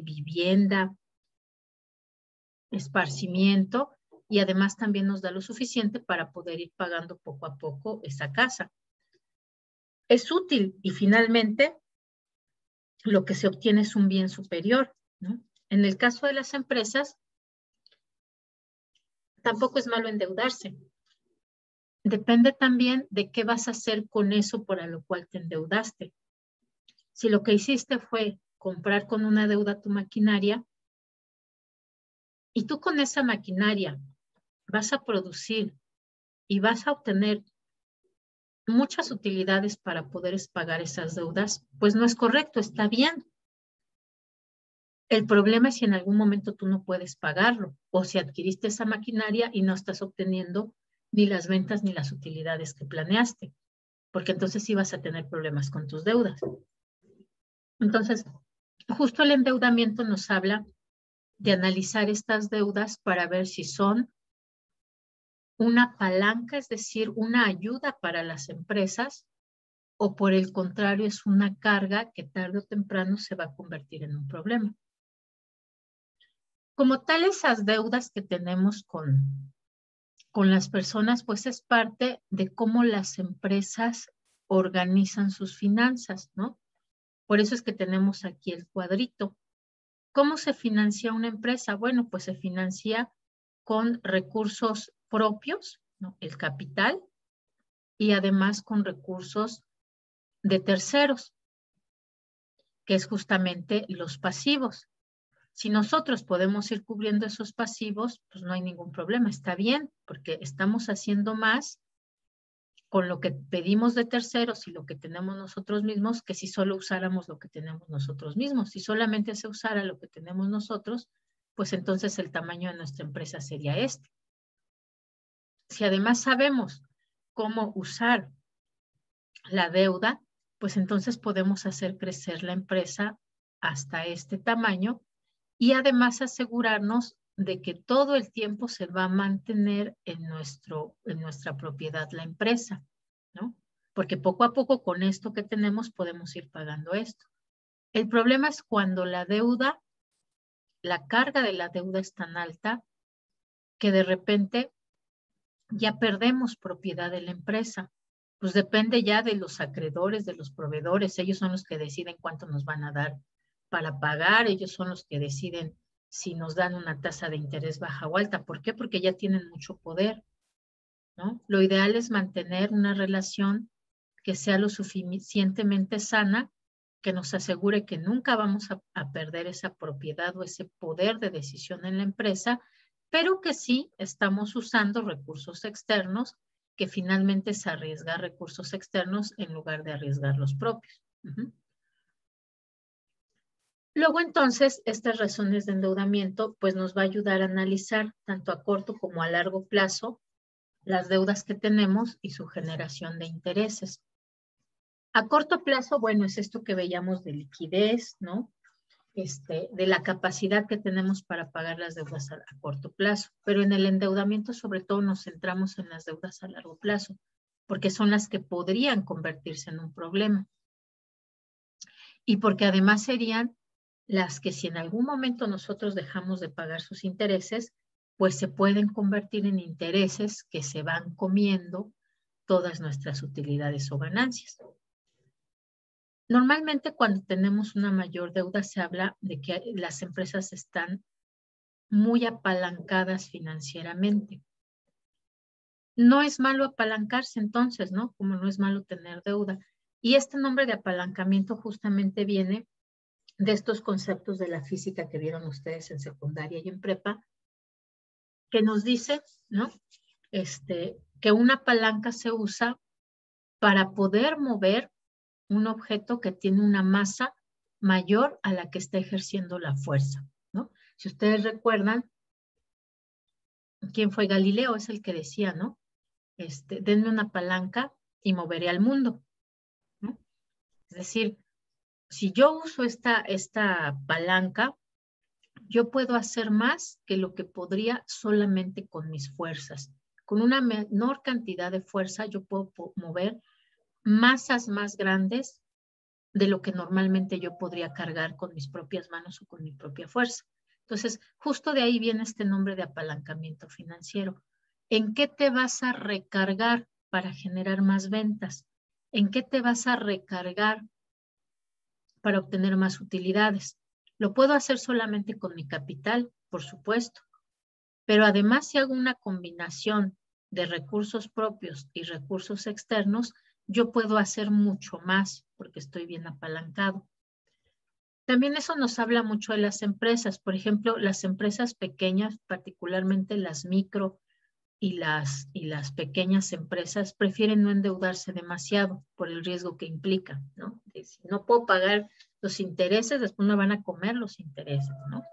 vivienda, esparcimiento, y además también nos da lo suficiente para poder ir pagando poco a poco esa casa. Es útil y finalmente lo que se obtiene es un bien superior, ¿no? En el caso de las empresas, tampoco es malo endeudarse. Depende también de qué vas a hacer con eso para lo cual te endeudaste. Si lo que hiciste fue comprar con una deuda tu maquinaria y tú con esa maquinaria vas a producir y vas a obtener muchas utilidades para poder pagar esas deudas, pues no es correcto, está bien. El problema es si en algún momento tú no puedes pagarlo o si adquiriste esa maquinaria y no estás obteniendo ni las ventas ni las utilidades que planeaste, porque entonces sí vas a tener problemas con tus deudas. Entonces, justo el endeudamiento nos habla de analizar estas deudas para ver si son una palanca, es decir, una ayuda para las empresas, o por el contrario es una carga que tarde o temprano se va a convertir en un problema. Como tal, esas deudas que tenemos con las personas, pues es parte de cómo las empresas organizan sus finanzas, ¿no? Por eso es que tenemos aquí el cuadrito. ¿Cómo se financia una empresa? Bueno, pues se financia con recursos propios, ¿no? El capital, y además con recursos de terceros, que es justamente los pasivos. Si nosotros podemos ir cubriendo esos pasivos, pues no hay ningún problema, está bien, porque estamos haciendo más con lo que pedimos de terceros y lo que tenemos nosotros mismos, que si solo usáramos lo que tenemos nosotros mismos. Si solamente se usara lo que tenemos nosotros, pues entonces el tamaño de nuestra empresa sería este. Si además sabemos cómo usar la deuda, pues entonces podemos hacer crecer la empresa hasta este tamaño y además asegurarnos de que todo el tiempo se va a mantener en nuestra propiedad la empresa, ¿no? Porque poco a poco con esto que tenemos podemos ir pagando esto. El problema es cuando la carga de la deuda es tan alta que de repente ya perdemos propiedad de la empresa. Pues depende ya de los acreedores, de los proveedores. Ellos son los que deciden cuánto nos van a dar para pagar. Ellos son los que deciden si nos dan una tasa de interés baja o alta. ¿Por qué? Porque ya tienen mucho poder, ¿no? Lo ideal es mantener una relación que sea lo suficientemente sana, que nos asegure que nunca vamos a perder esa propiedad o ese poder de decisión en la empresa, pero que sí estamos usando recursos externos, que finalmente es arriesgar recursos externos en lugar de arriesgar los propios. Luego entonces, estas razones de endeudamiento pues nos va a ayudar a analizar tanto a corto como a largo plazo las deudas que tenemos y su generación de intereses. A corto plazo, bueno, es esto que veíamos de liquidez, ¿no? De la capacidad que tenemos para pagar las deudas a corto plazo. Pero en el endeudamiento, sobre todo, nos centramos en las deudas a largo plazo, porque son las que podrían convertirse en un problema. Y porque además serían las que si en algún momento nosotros dejamos de pagar sus intereses, pues se pueden convertir en intereses que se van comiendo todas nuestras utilidades o ganancias. Normalmente cuando tenemos una mayor deuda se habla de que las empresas están muy apalancadas financieramente. No es malo apalancarse entonces, ¿no? Como no es malo tener deuda. Y este nombre de apalancamiento justamente viene de estos conceptos de la física que vieron ustedes en secundaria y en prepa, que nos dice, ¿no? Que una palanca se usa para poder mover un objeto que tiene una masa mayor a la que está ejerciendo la fuerza, ¿no? Si ustedes recuerdan, ¿quién fue Galileo? Es el que decía, ¿no? Denme una palanca y moveré al mundo, ¿no? Es decir, si yo uso esta palanca, yo puedo hacer más que lo que podría solamente con mis fuerzas. Con una menor cantidad de fuerza, yo puedo mover masas más grandes de lo que normalmente yo podría cargar con mis propias manos o con mi propia fuerza. Entonces, justo de ahí viene este nombre de apalancamiento financiero. ¿En qué te vas a recargar para generar más ventas? ¿En qué te vas a recargar para obtener más utilidades? Lo puedo hacer solamente con mi capital, por supuesto, pero además si hago una combinación de recursos propios y recursos externos, yo puedo hacer mucho más porque estoy bien apalancado. También eso nos habla mucho de las empresas. Por ejemplo, las empresas pequeñas, particularmente las micro y las pequeñas empresas, prefieren no endeudarse demasiado por el riesgo que implica, ¿no? Si no puedo pagar los intereses, después me van a comer los intereses, ¿no?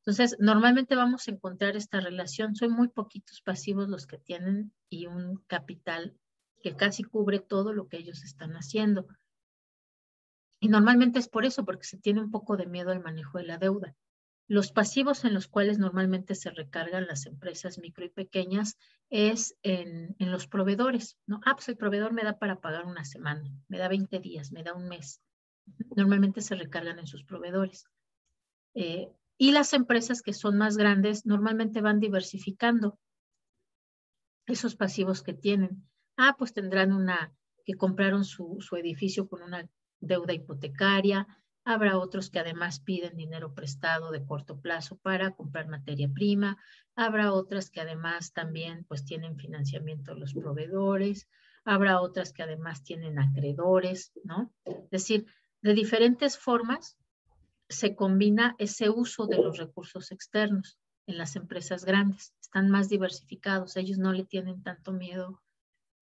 Entonces, normalmente vamos a encontrar esta relación. Son muy poquitos pasivos los que tienen y un capital que casi cubre todo lo que ellos están haciendo. Y normalmente es por eso, porque se tiene un poco de miedo al manejo de la deuda. Los pasivos en los cuales normalmente se recargan las empresas micro y pequeñas es en los proveedores, ¿no? Pues el proveedor me da para pagar una semana, me da 20 días, me da un mes. Normalmente se recargan en sus proveedores. Y las empresas que son más grandes normalmente van diversificando esos pasivos que tienen. Pues tendrán que compraron su edificio con una deuda hipotecaria. Habrá otros que además piden dinero prestado de corto plazo para comprar materia prima. Habrá otras que además también pues tienen financiamiento de los proveedores. Habrá otras que además tienen acreedores, ¿no? Es decir, de diferentes formas se combina ese uso de los recursos externos en las empresas grandes. Están más diversificados. Ellos no le tienen tanto miedo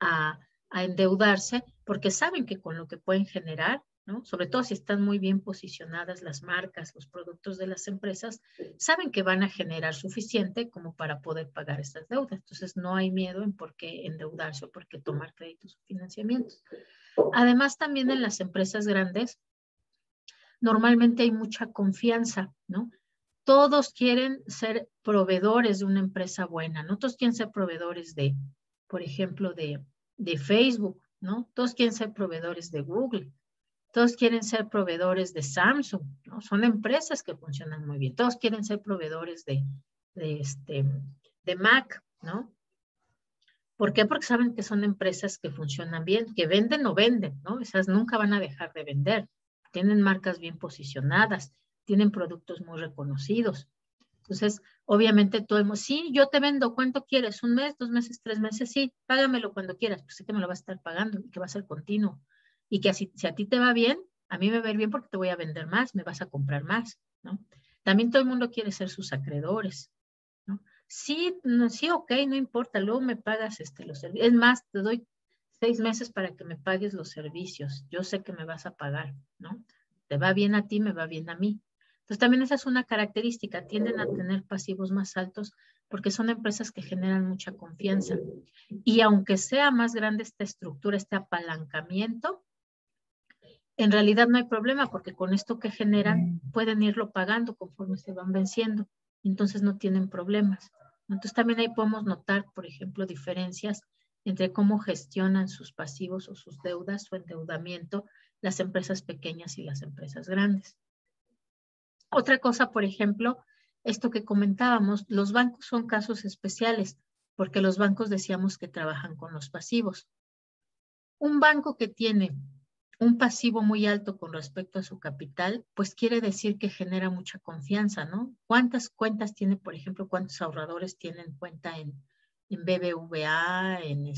a endeudarse porque saben que con lo que pueden generar, ¿no? Sobre todo si están muy bien posicionadas las marcas, los productos de las empresas, saben que van a generar suficiente como para poder pagar estas deudas. Entonces no hay miedo en por qué endeudarse o por qué tomar créditos o financiamientos. Además, también en las empresas grandes, normalmente hay mucha confianza, ¿no? Todos quieren ser proveedores de una empresa buena, ¿no? Todos quieren ser proveedores de, por ejemplo, de Facebook, ¿no? Todos quieren ser proveedores de Google. Todos quieren ser proveedores de Samsung, ¿no? Son empresas que funcionan muy bien. Todos quieren ser proveedores de Mac, ¿no? ¿Por qué? Porque saben que son empresas que funcionan bien, que venden o venden, ¿no? Esas nunca van a dejar de vender. Tienen marcas bien posicionadas, tienen productos muy reconocidos. Entonces, obviamente todo el mundo, sí, yo te vendo, ¿cuánto quieres? ¿1 mes, 2 meses, 3 meses? Sí, págamelo cuando quieras, pues sé que me lo vas a estar pagando y que va a ser continuo. Y que si a ti te va bien, a mí me va a ir bien porque te voy a vender más, me vas a comprar más, ¿no? También todo el mundo quiere ser sus acreedores, ¿no? Sí, ok, no importa, luego me pagas los servicios. Es más, te doy 6 meses para que me pagues los servicios. Yo sé que me vas a pagar, ¿no? Te va bien a ti, me va bien a mí. Entonces también esa es una característica, tienden a tener pasivos más altos porque son empresas que generan mucha confianza. Y aunque sea más grande esta estructura, este apalancamiento, en realidad no hay problema porque con esto que generan pueden irlo pagando conforme se van venciendo. Entonces no tienen problemas. Entonces también ahí podemos notar, por ejemplo, diferencias entre cómo gestionan sus pasivos o sus deudas, su endeudamiento, las empresas pequeñas y las empresas grandes. Otra cosa, por ejemplo, esto que comentábamos, los bancos son casos especiales porque los bancos decíamos que trabajan con los pasivos. Un banco que tiene un pasivo muy alto con respecto a su capital, pues quiere decir que genera mucha confianza, ¿no? ¿Cuántas cuentas tiene, por ejemplo, cuántos ahorradores tienen cuenta en BBVA, en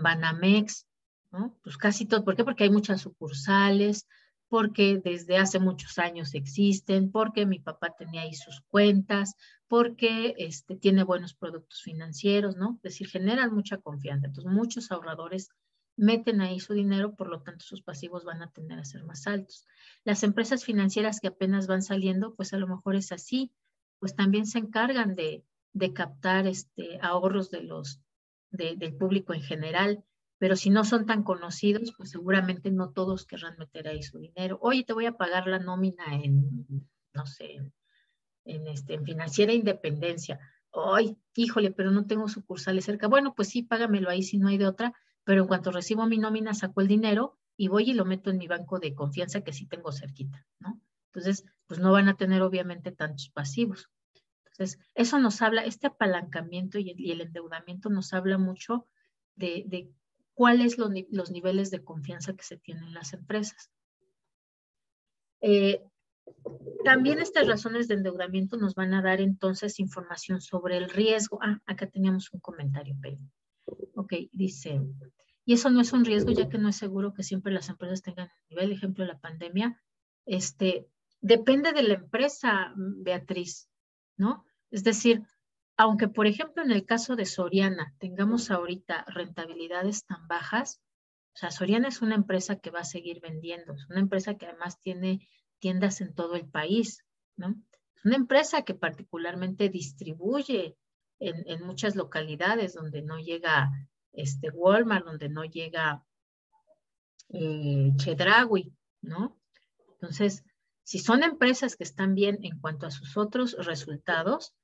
Banamex, ¿no? Pues casi todo. ¿Por qué? Porque hay muchas sucursales, porque desde hace muchos años existen, porque mi papá tenía ahí sus cuentas, porque tiene buenos productos financieros, ¿no? Es decir, generan mucha confianza. Entonces, muchos ahorradores meten ahí su dinero, por lo tanto, sus pasivos van a tender a ser más altos. Las empresas financieras que apenas van saliendo, pues a lo mejor es así, pues también se encargan de captar ahorros del público en general, pero si no son tan conocidos, pues seguramente no todos querrán meter ahí su dinero. Oye, te voy a pagar la nómina no sé, en Financiera Independencia. Ay, híjole, pero no tengo sucursales cerca. Bueno, pues sí, págamelo ahí si no hay de otra, pero en cuanto recibo mi nómina, saco el dinero y voy y lo meto en mi banco de confianza que sí tengo cerquita, ¿no? Entonces, pues no van a tener obviamente tantos pasivos. Entonces, eso nos habla, este apalancamiento y el endeudamiento nos habla mucho de cuáles los niveles de confianza que se tienen en las empresas. También estas razones de endeudamiento nos van a dar entonces información sobre el riesgo. Ah, acá teníamos un comentario, Pedro. Ok, dice, y eso no es un riesgo ya que no es seguro que siempre las empresas tengan el nivel, ejemplo, la pandemia. Depende de la empresa, Beatriz, ¿no? Es decir, aunque por ejemplo en el caso de Soriana tengamos ahorita rentabilidades tan bajas, o sea, Soriana es una empresa que va a seguir vendiendo, es una empresa que además tiene tiendas en todo el país, ¿no? Es una empresa que particularmente distribuye en muchas localidades donde no llega Walmart, donde no llega Chedraui, ¿no? Entonces, si son empresas que están bien en cuanto a sus otros resultados,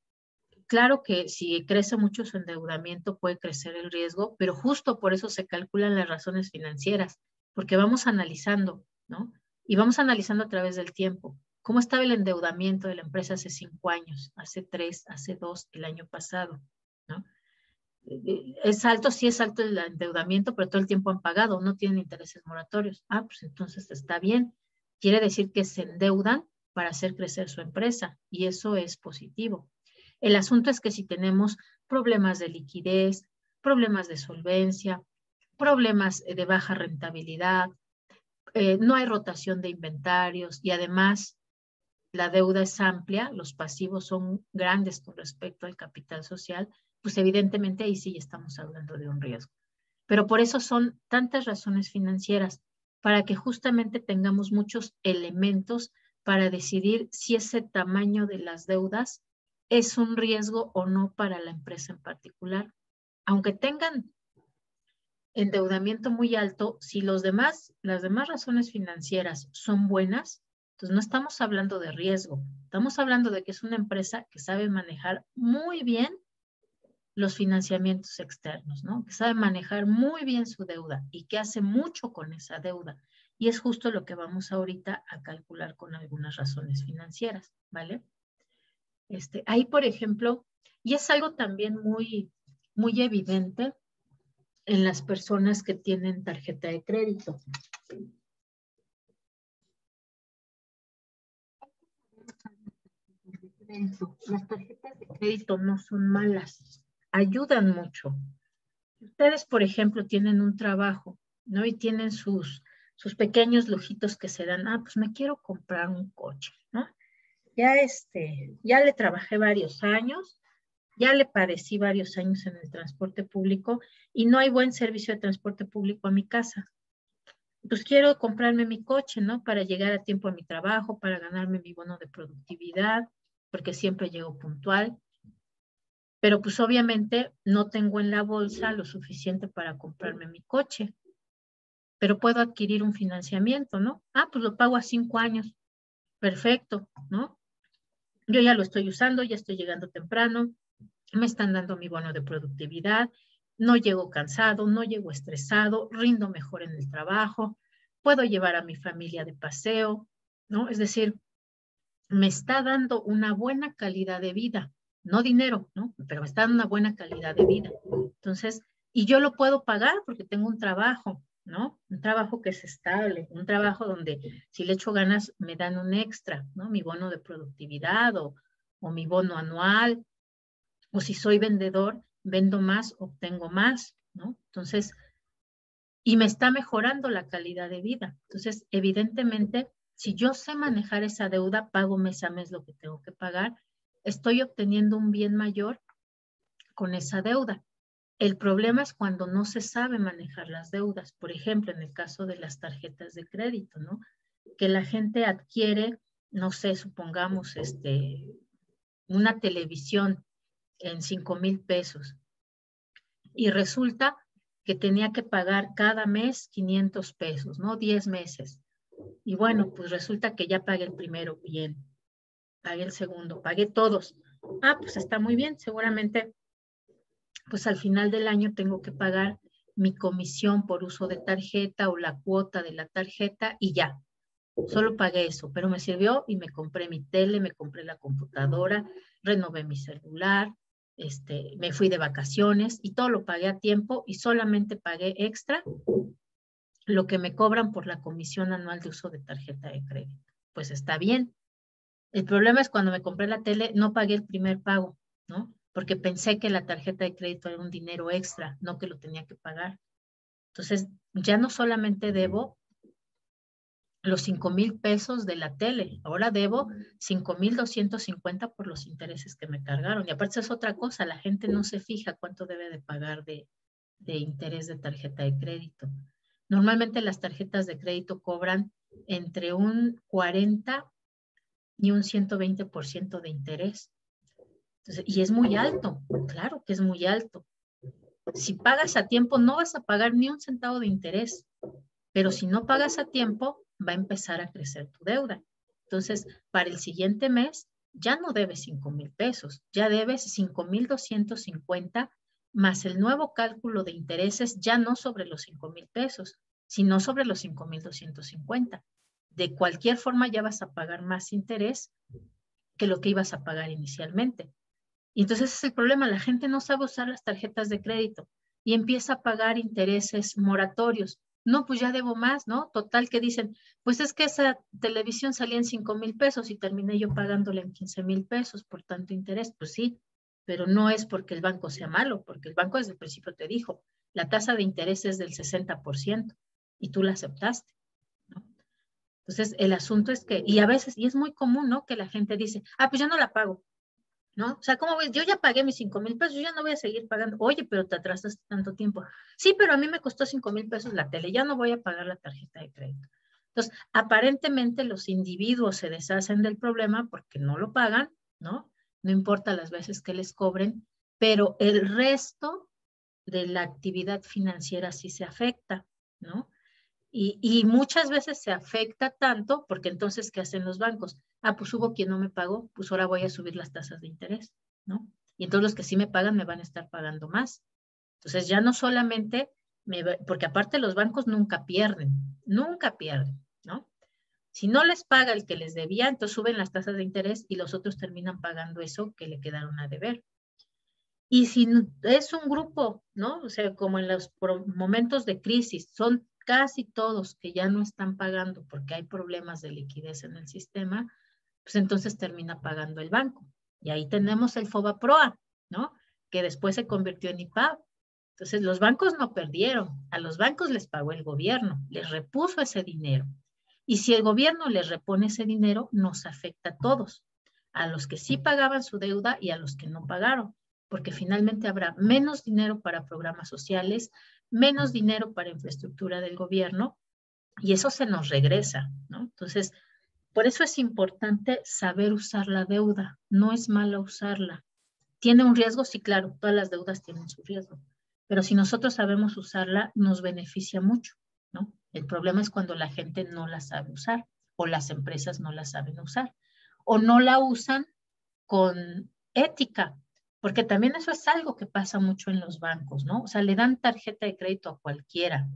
claro que si crece mucho su endeudamiento puede crecer el riesgo, pero justo por eso se calculan las razones financieras, porque vamos analizando, ¿no? Y vamos analizando a través del tiempo. ¿Cómo estaba el endeudamiento de la empresa hace 5 años, hace 3, hace 2, el año pasado, ¿no? Es alto, sí es alto el endeudamiento, pero todo el tiempo han pagado, no tienen intereses moratorios. Ah, pues entonces está bien. Quiere decir que se endeudan para hacer crecer su empresa y eso es positivo. El asunto es que si tenemos problemas de liquidez, problemas de solvencia, problemas de baja rentabilidad, no hay rotación de inventarios y además la deuda es amplia, los pasivos son grandes con respecto al capital social, pues evidentemente ahí sí estamos hablando de un riesgo. Pero por eso son tantas razones financieras, para que justamente tengamos muchos elementos para decidir si ese tamaño de las deudas es un riesgo o no para la empresa en particular. Aunque tengan endeudamiento muy alto, si las demás razones financieras son buenas, entonces no estamos hablando de riesgo, estamos hablando de que es una empresa que sabe manejar muy bien los financiamientos externos, ¿no? Que sabe manejar muy bien su deuda y que hace mucho con esa deuda. Y es justo lo que vamos ahorita a calcular con algunas razones financieras, ¿vale? Ahí, por ejemplo, y es algo también muy, muy evidente en las personas que tienen tarjeta de crédito. Las tarjetas de crédito no son malas, ayudan mucho. Ustedes, por ejemplo, tienen un trabajo, ¿no? Y tienen sus pequeños lujitos que se dan. Ah, pues me quiero comprar un coche, ¿no? Ya le trabajé varios años, ya le padecí varios años en el transporte público y no hay buen servicio de transporte público a mi casa. Pues quiero comprarme mi coche, ¿no? Para llegar a tiempo a mi trabajo, para ganarme mi bono de productividad, porque siempre llego puntual. Pero pues obviamente no tengo en la bolsa lo suficiente para comprarme mi coche. pero puedo adquirir un financiamiento, ¿no? Ah, pues lo pago a 5 años. Perfecto, ¿no? Yo ya lo estoy usando, ya estoy llegando temprano, me están dando mi bono de productividad, no llego cansado, no llego estresado, rindo mejor en el trabajo, puedo llevar a mi familia de paseo, ¿no? Es decir, me está dando una buena calidad de vida, no dinero, ¿no? Pero me está dando una buena calidad de vida. Entonces, y yo lo puedo pagar porque tengo un trabajo, ¿no? Un trabajo que es estable, un trabajo donde si le echo ganas me dan un extra, ¿no? Mi bono de productividad o mi bono anual, o si soy vendedor, vendo más, obtengo más, ¿no? Entonces, y me está mejorando la calidad de vida. Entonces, evidentemente, si yo sé manejar esa deuda, pago mes a mes lo que tengo que pagar, estoy obteniendo un bien mayor con esa deuda. El problema es cuando no se sabe manejar las deudas. Por ejemplo, en el caso de las tarjetas de crédito, ¿no? Que la gente adquiere, no sé, supongamos, una televisión en 5,000 pesos y resulta que tenía que pagar cada mes 500 pesos, ¿no? 10 meses. Y bueno, pues resulta que ya pagué el primero bien, pagué el segundo, pagué todos. Ah, pues está muy bien, seguramente pues al final del año tengo que pagar mi comisión por uso de tarjeta o la cuota de la tarjeta y ya. Solo pagué eso, pero me sirvió y me compré mi tele, me compré la computadora, renové mi celular, me fui de vacaciones y todo lo pagué a tiempo y solamente pagué extra lo que me cobran por la comisión anual de uso de tarjeta de crédito. Pues está bien. El problema es cuando me compré la tele, no pagué el primer pago, ¿no? Porque pensé que la tarjeta de crédito era un dinero extra, no que lo tenía que pagar. Entonces, ya no solamente debo los 5,000 pesos de la tele, ahora debo 5,250 por los intereses que me cargaron. Y aparte es otra cosa, la gente no se fija cuánto debe de pagar de interés de tarjeta de crédito. Normalmente las tarjetas de crédito cobran entre un 40 y un 120% de interés. Entonces, y es muy alto, claro que es muy alto. Si pagas a tiempo, no vas a pagar ni un centavo de interés, pero si no pagas a tiempo, va a empezar a crecer tu deuda. Entonces, para el siguiente mes, ya no debes 5,000 pesos, ya debes 5,250 más el nuevo cálculo de intereses, ya no sobre los 5,000 pesos, sino sobre los 5,250. De cualquier forma, ya vas a pagar más interés que lo que ibas a pagar inicialmente. Y entonces ese es el problema, la gente no sabe usar las tarjetas de crédito y empieza a pagar intereses moratorios. No, pues ya debo más, ¿no? Total que dicen, pues es que esa televisión salía en 5,000 pesos y terminé yo pagándole en 15,000 pesos por tanto interés. Pues sí, pero no es porque el banco sea malo, porque el banco desde el principio te dijo, la tasa de interés es del 60% y tú la aceptaste, ¿no? Entonces el asunto es que, y a veces, y es muy común, ¿no? Que la gente dice, ah, pues ya no la pago, ¿no? O sea, ¿cómo ves? Yo ya pagué mis 5,000 pesos, yo ya no voy a seguir pagando. Oye, pero te atrasaste tanto tiempo. Sí, pero a mí me costó 5,000 pesos la tele, ya no voy a pagar la tarjeta de crédito. Entonces, aparentemente los individuos se deshacen del problema porque no lo pagan, ¿no? No importa las veces que les cobren, pero el resto de la actividad financiera sí se afecta, ¿no? Y muchas veces se afecta tanto porque entonces, ¿qué hacen los bancos? Ah, pues hubo quien no me pagó, pues ahora voy a subir las tasas de interés, ¿no? Y entonces los que sí me pagan me van a estar pagando más. Entonces ya no solamente, porque aparte los bancos nunca pierden, ¿no? Si no les paga el que les debía, entonces suben las tasas de interés y los otros terminan pagando eso que le quedaron a deber. Y si es un grupo, ¿no? O sea, como en los momentos de crisis, son casi todos que ya no están pagando porque hay problemas de liquidez en el sistema, pues entonces termina pagando el banco. Y ahí tenemos el FOBAPROA, ¿no? Que después se convirtió en IPAB. Entonces los bancos no perdieron, a los bancos les pagó el gobierno, les repuso ese dinero. Y si el gobierno les repone ese dinero, nos afecta a todos, a los que sí pagaban su deuda y a los que no pagaron, porque finalmente habrá menos dinero para programas sociales, menos dinero para infraestructura del gobierno, y eso se nos regresa, ¿no? Entonces, por eso es importante saber usar la deuda, no es malo usarla. ¿Tiene un riesgo? Sí, claro, todas las deudas tienen su riesgo, pero si nosotros sabemos usarla, nos beneficia mucho, ¿no? El problema es cuando la gente no la sabe usar o las empresas no la saben usar o no la usan con ética, porque también eso es algo que pasa mucho en los bancos, ¿no? O sea, le dan tarjeta de crédito a cualquiera.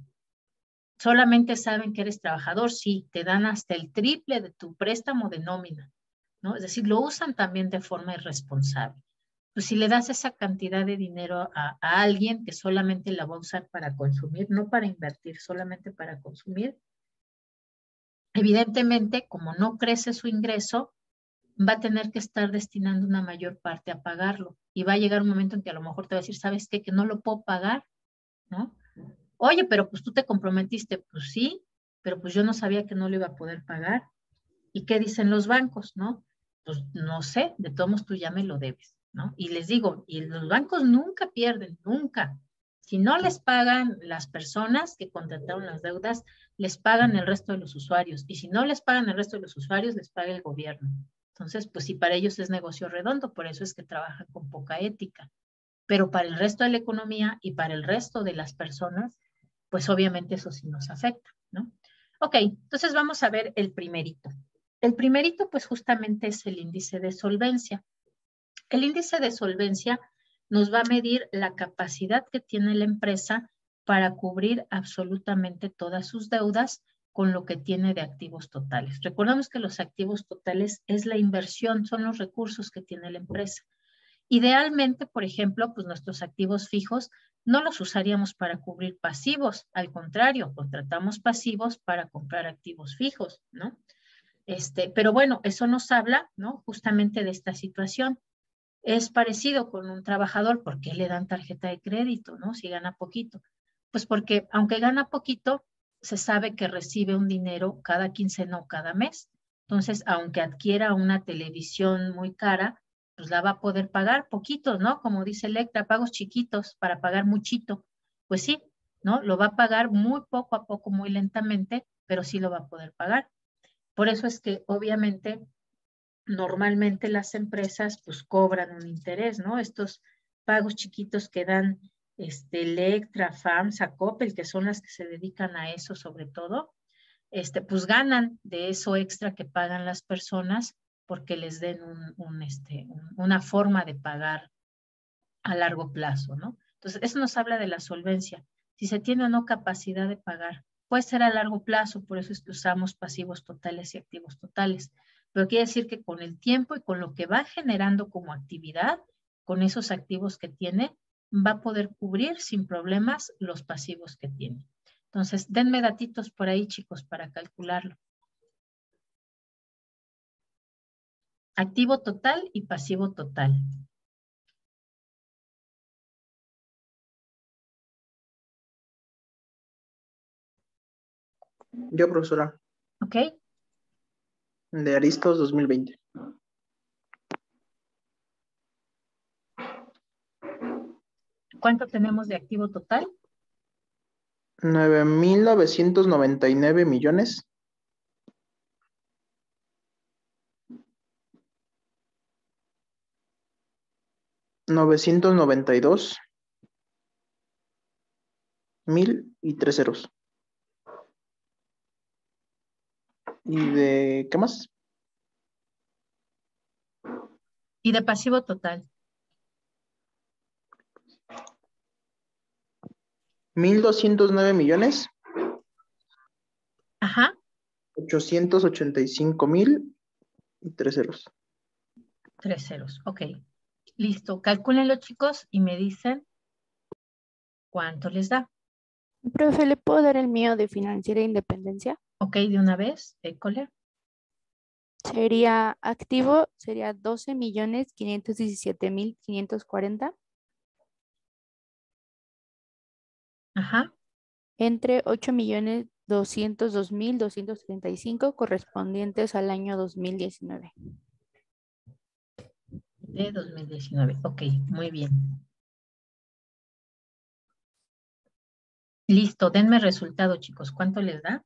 Solamente saben que eres trabajador, sí, te dan hasta el triple de tu préstamo de nómina, ¿no? Es decir, lo usan también de forma irresponsable. Pues si le das esa cantidad de dinero a alguien que solamente la va a usar para consumir, no para invertir, solamente para consumir, evidentemente, como no crece su ingreso, va a tener que estar destinando una mayor parte a pagarlo. Y va a llegar un momento en que a lo mejor te va a decir, ¿sabes qué? Que no lo puedo pagar, ¿no? Oye, pero pues tú te comprometiste. Pues sí, pero pues yo no sabía que no lo iba a poder pagar. ¿Y qué dicen los bancos, no? Pues no sé, de todos modos tú ya me lo debes, ¿no? Y les digo, y los bancos nunca pierden, nunca. Si no les pagan las personas que contrataron las deudas, les pagan el resto de los usuarios. Y si no les pagan el resto de los usuarios, les paga el gobierno. Entonces, pues sí, para ellos es negocio redondo, por eso es que trabajan con poca ética. Pero para el resto de la economía y para el resto de las personas, pues obviamente eso sí nos afecta, ¿no? Ok, entonces vamos a ver el primerito. El primerito, pues justamente es el índice de solvencia. El índice de solvencia nos va a medir la capacidad que tiene la empresa para cubrir absolutamente todas sus deudas con lo que tiene de activos totales. Recordamos que los activos totales es la inversión, son los recursos que tiene la empresa. Idealmente, por ejemplo, pues nuestros activos fijos no los usaríamos para cubrir pasivos, al contrario, contratamos pasivos para comprar activos fijos, ¿no? Pero bueno, eso nos habla, ¿no? Justamente de esta situación. Es parecido con un trabajador, ¿por qué le dan tarjeta de crédito, no? Si gana poquito. Pues porque aunque gana poquito, se sabe que recibe un dinero cada quincena o cada mes. Entonces, aunque adquiera una televisión muy cara, pues la va a poder pagar poquito, ¿no? Como dice Electra, pagos chiquitos para pagar muchito. Pues sí, ¿no? Lo va a pagar muy poco a poco, muy lentamente, pero sí lo va a poder pagar. Por eso es que obviamente normalmente las empresas pues cobran un interés, ¿no? Estos pagos chiquitos que dan Electra, FAMSA, Coppel, que son las que se dedican a eso sobre todo, pues ganan de eso extra que pagan las personas porque les den una forma de pagar a largo plazo, ¿no? Entonces, eso nos habla de la solvencia. Si se tiene o no capacidad de pagar, puede ser a largo plazo, por eso es que usamos pasivos totales y activos totales. Pero quiere decir que con el tiempo y con lo que va generando como actividad, con esos activos que tiene, va a poder cubrir sin problemas los pasivos que tiene. Entonces, denme datitos por ahí, chicos, para calcularlo. Activo total y pasivo total. Yo, profesora, ¿Ok? de Aristos 2020. ¿Cuánto tenemos de activo total? 9.999 millones. $992,000 ¿Y de qué más? Y de pasivo total. 1.209 millones. Ajá. 885,000 3 ceros. Ok. Listo. Calcúlenlo, chicos, y me dicen cuánto les da. Profe, ¿le puedo dar el mío de Financiera Independencia? Ok, de una vez, école. Sería activo, sería 12.517.540 Ajá. entre 8.202.235 correspondientes al año 2019. De 2019. Ok, muy bien. Listo, denme resultado, chicos. ¿Cuánto les da?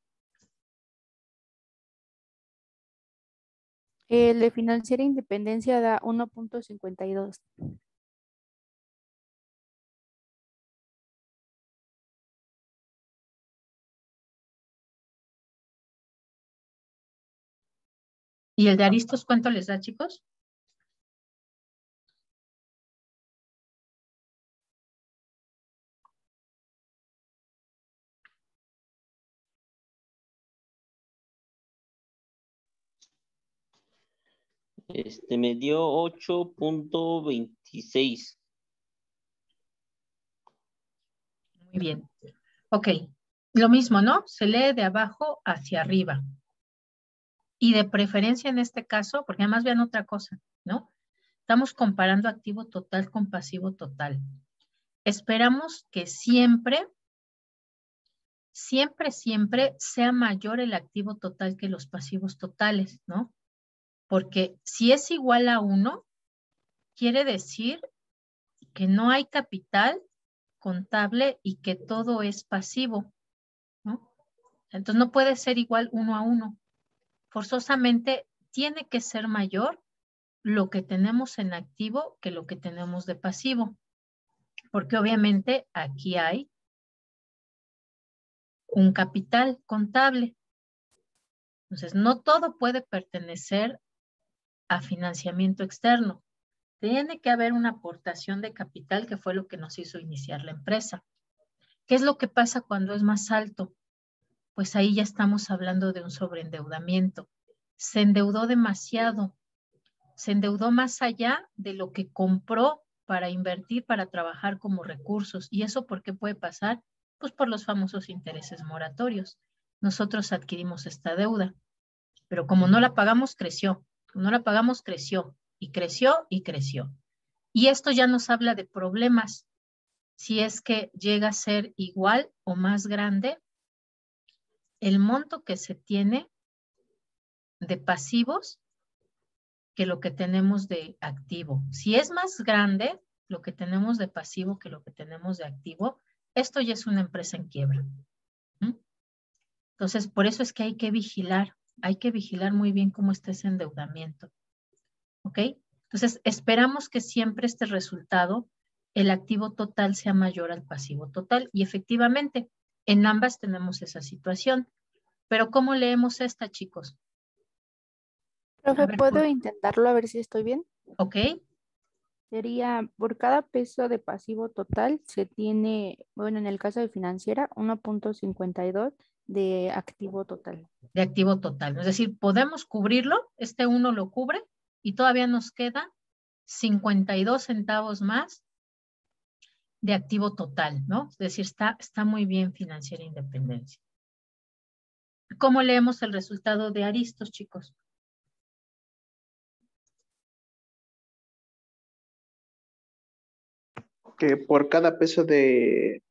El de Financiera Independencia da 1.52. ¿Y el de Aristos cuánto les da, chicos? Me dio 8.26. Muy bien. Ok, lo mismo, ¿no? Se lee de abajo hacia arriba. Y de preferencia en este caso, porque además vean otra cosa, ¿no? Estamos comparando activo total con pasivo total. Esperamos que siempre sea mayor el activo total que los pasivos totales, ¿no? Porque si es igual a 1, quiere decir que no hay capital contable y que todo es pasivo, ¿no? Entonces no puede ser igual 1 a 1. Forzosamente tiene que ser mayor lo que tenemos en activo que lo que tenemos de pasivo, porque obviamente aquí hay un capital contable. Entonces, no todo puede pertenecer a financiamiento externo. Tiene que haber una aportación de capital que fue lo que nos hizo iniciar la empresa. ¿Qué es lo que pasa cuando es más alto? Pues ahí ya estamos hablando de un sobreendeudamiento. Se endeudó demasiado, se endeudó más allá de lo que compró para invertir, para trabajar como recursos. ¿Y eso por qué puede pasar? Pues por los famosos intereses moratorios. Nosotros adquirimos esta deuda, pero como no la pagamos, creció. Como no la pagamos, creció y creció y creció. Y esto ya nos habla de problemas. Si es que llega a ser igual o más grande el monto que se tiene de pasivos que lo que tenemos de activo. Si es más grande lo que tenemos de pasivo que lo que tenemos de activo, esto ya es una empresa en quiebra. ¿Mm? Entonces, por eso es que hay que vigilar muy bien cómo está ese endeudamiento. ¿Ok? Entonces, esperamos que siempre este resultado, el activo total sea mayor al pasivo total. Y efectivamente, en ambas tenemos esa situación. Pero ¿cómo leemos esta, chicos? Profe, A ver, ¿puedo intentarlo a ver si estoy bien? ¿ok? Sería por cada peso de pasivo total se tiene, bueno, en el caso de financiera, 1.52 de activo total. De activo total. Es decir, podemos cubrirlo, este 1 lo cubre y todavía nos queda 52 centavos más de activo total, ¿no? Es decir, está muy bien Financiera Independencia. ¿Cómo leemos el resultado de Aristos, chicos? Que por cada peso de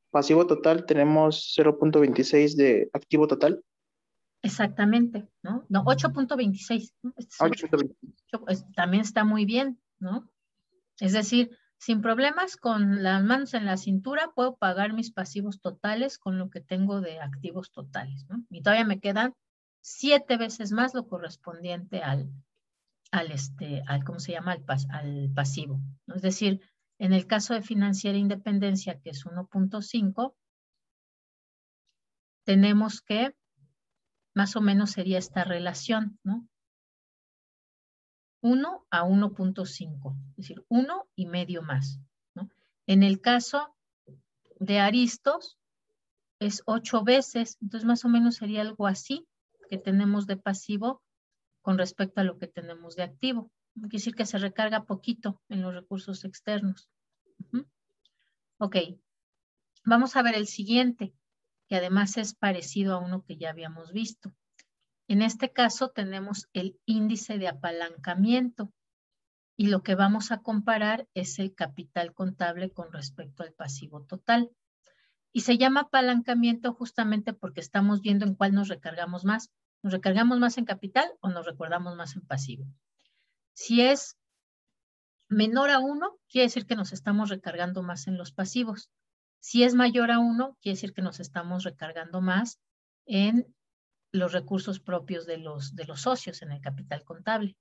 pasivo total tenemos 0.26 de activo total. Exactamente, ¿no? No, 8.26, ¿no? Este es 8.26. también está muy bien, ¿no? Es decir, sin problemas, con las manos en la cintura, puedo pagar mis pasivos totales con lo que tengo de activos totales, ¿no? Y todavía me quedan 7 veces más lo correspondiente al ¿cómo se llama? Al pasivo, ¿no? Es decir, en el caso de Financiera Independencia, que es 1.5, tenemos que, más o menos sería esta relación, ¿no? 1 a 1.5, es decir, 1,5 más, ¿no? En el caso de Aristos, es 8 veces, entonces más o menos sería algo así que tenemos de pasivo con respecto a lo que tenemos de activo. Quiere decir que se recarga poquito en los recursos externos. Ok, vamos a ver el siguiente, que además es parecido a uno que ya habíamos visto. En este caso tenemos el índice de apalancamiento y lo que vamos a comparar es el capital contable con respecto al pasivo total. Y se llama apalancamiento justamente porque estamos viendo en cuál nos recargamos más. ¿Nos recargamos más en capital o nos recordamos más en pasivo? Si es menor a 1, quiere decir que nos estamos recargando más en los pasivos. Si es mayor a 1, quiere decir que nos estamos recargando más en los recursos propios de los socios, en el capital contable.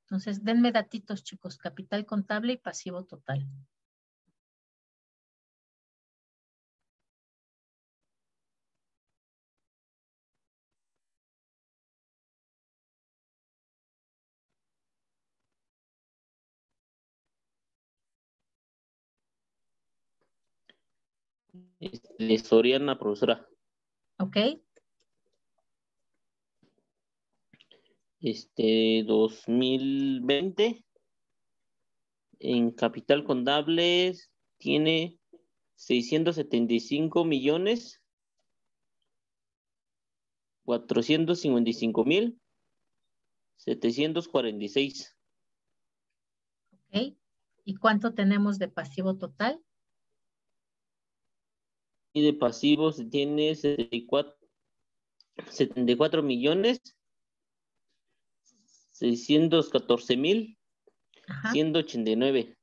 Entonces, denme datitos, chicos, capital contable y pasivo total. De Soriana, profesora. ¿Ok? 2020 en capital contable tiene 675,455,746. ¿Ok? ¿Y cuánto tenemos de pasivo total? Y de pasivos tiene 74 millones Ajá. 614,189.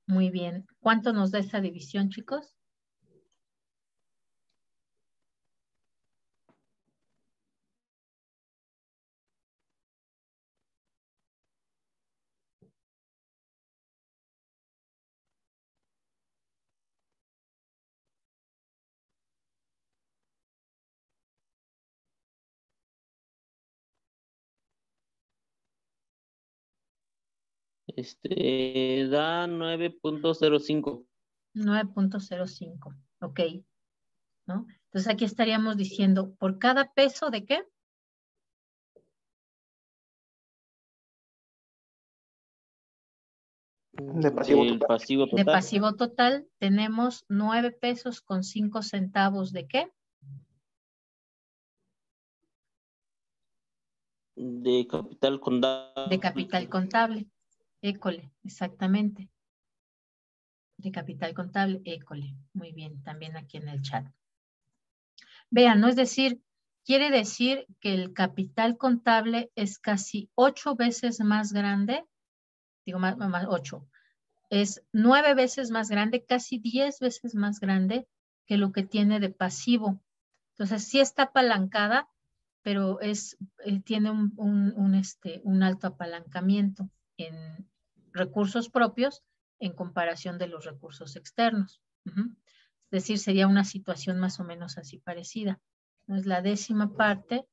Muy bien. ¿Cuánto nos da esa división, chicos? Da 9.05. 9.05. Ok. ¿No? Entonces aquí estaríamos diciendo, ¿por cada peso de qué? De pasivo El total. pasivo De total. pasivo total tenemos 9 pesos con 5 centavos de qué? De capital contable. De capital contable. École, exactamente. De capital contable, école. Muy bien, también aquí en el chat. Vean, ¿no? Es decir, quiere decir que el capital contable es casi 8 veces más grande, digo más 8, es 9 veces más grande, casi 10 veces más grande que lo que tiene de pasivo. Entonces, sí está apalancada, pero tiene un alto apalancamiento en recursos propios en comparación de los recursos externos. Es decir, sería una situación más o menos así parecida. Es la 10ª parte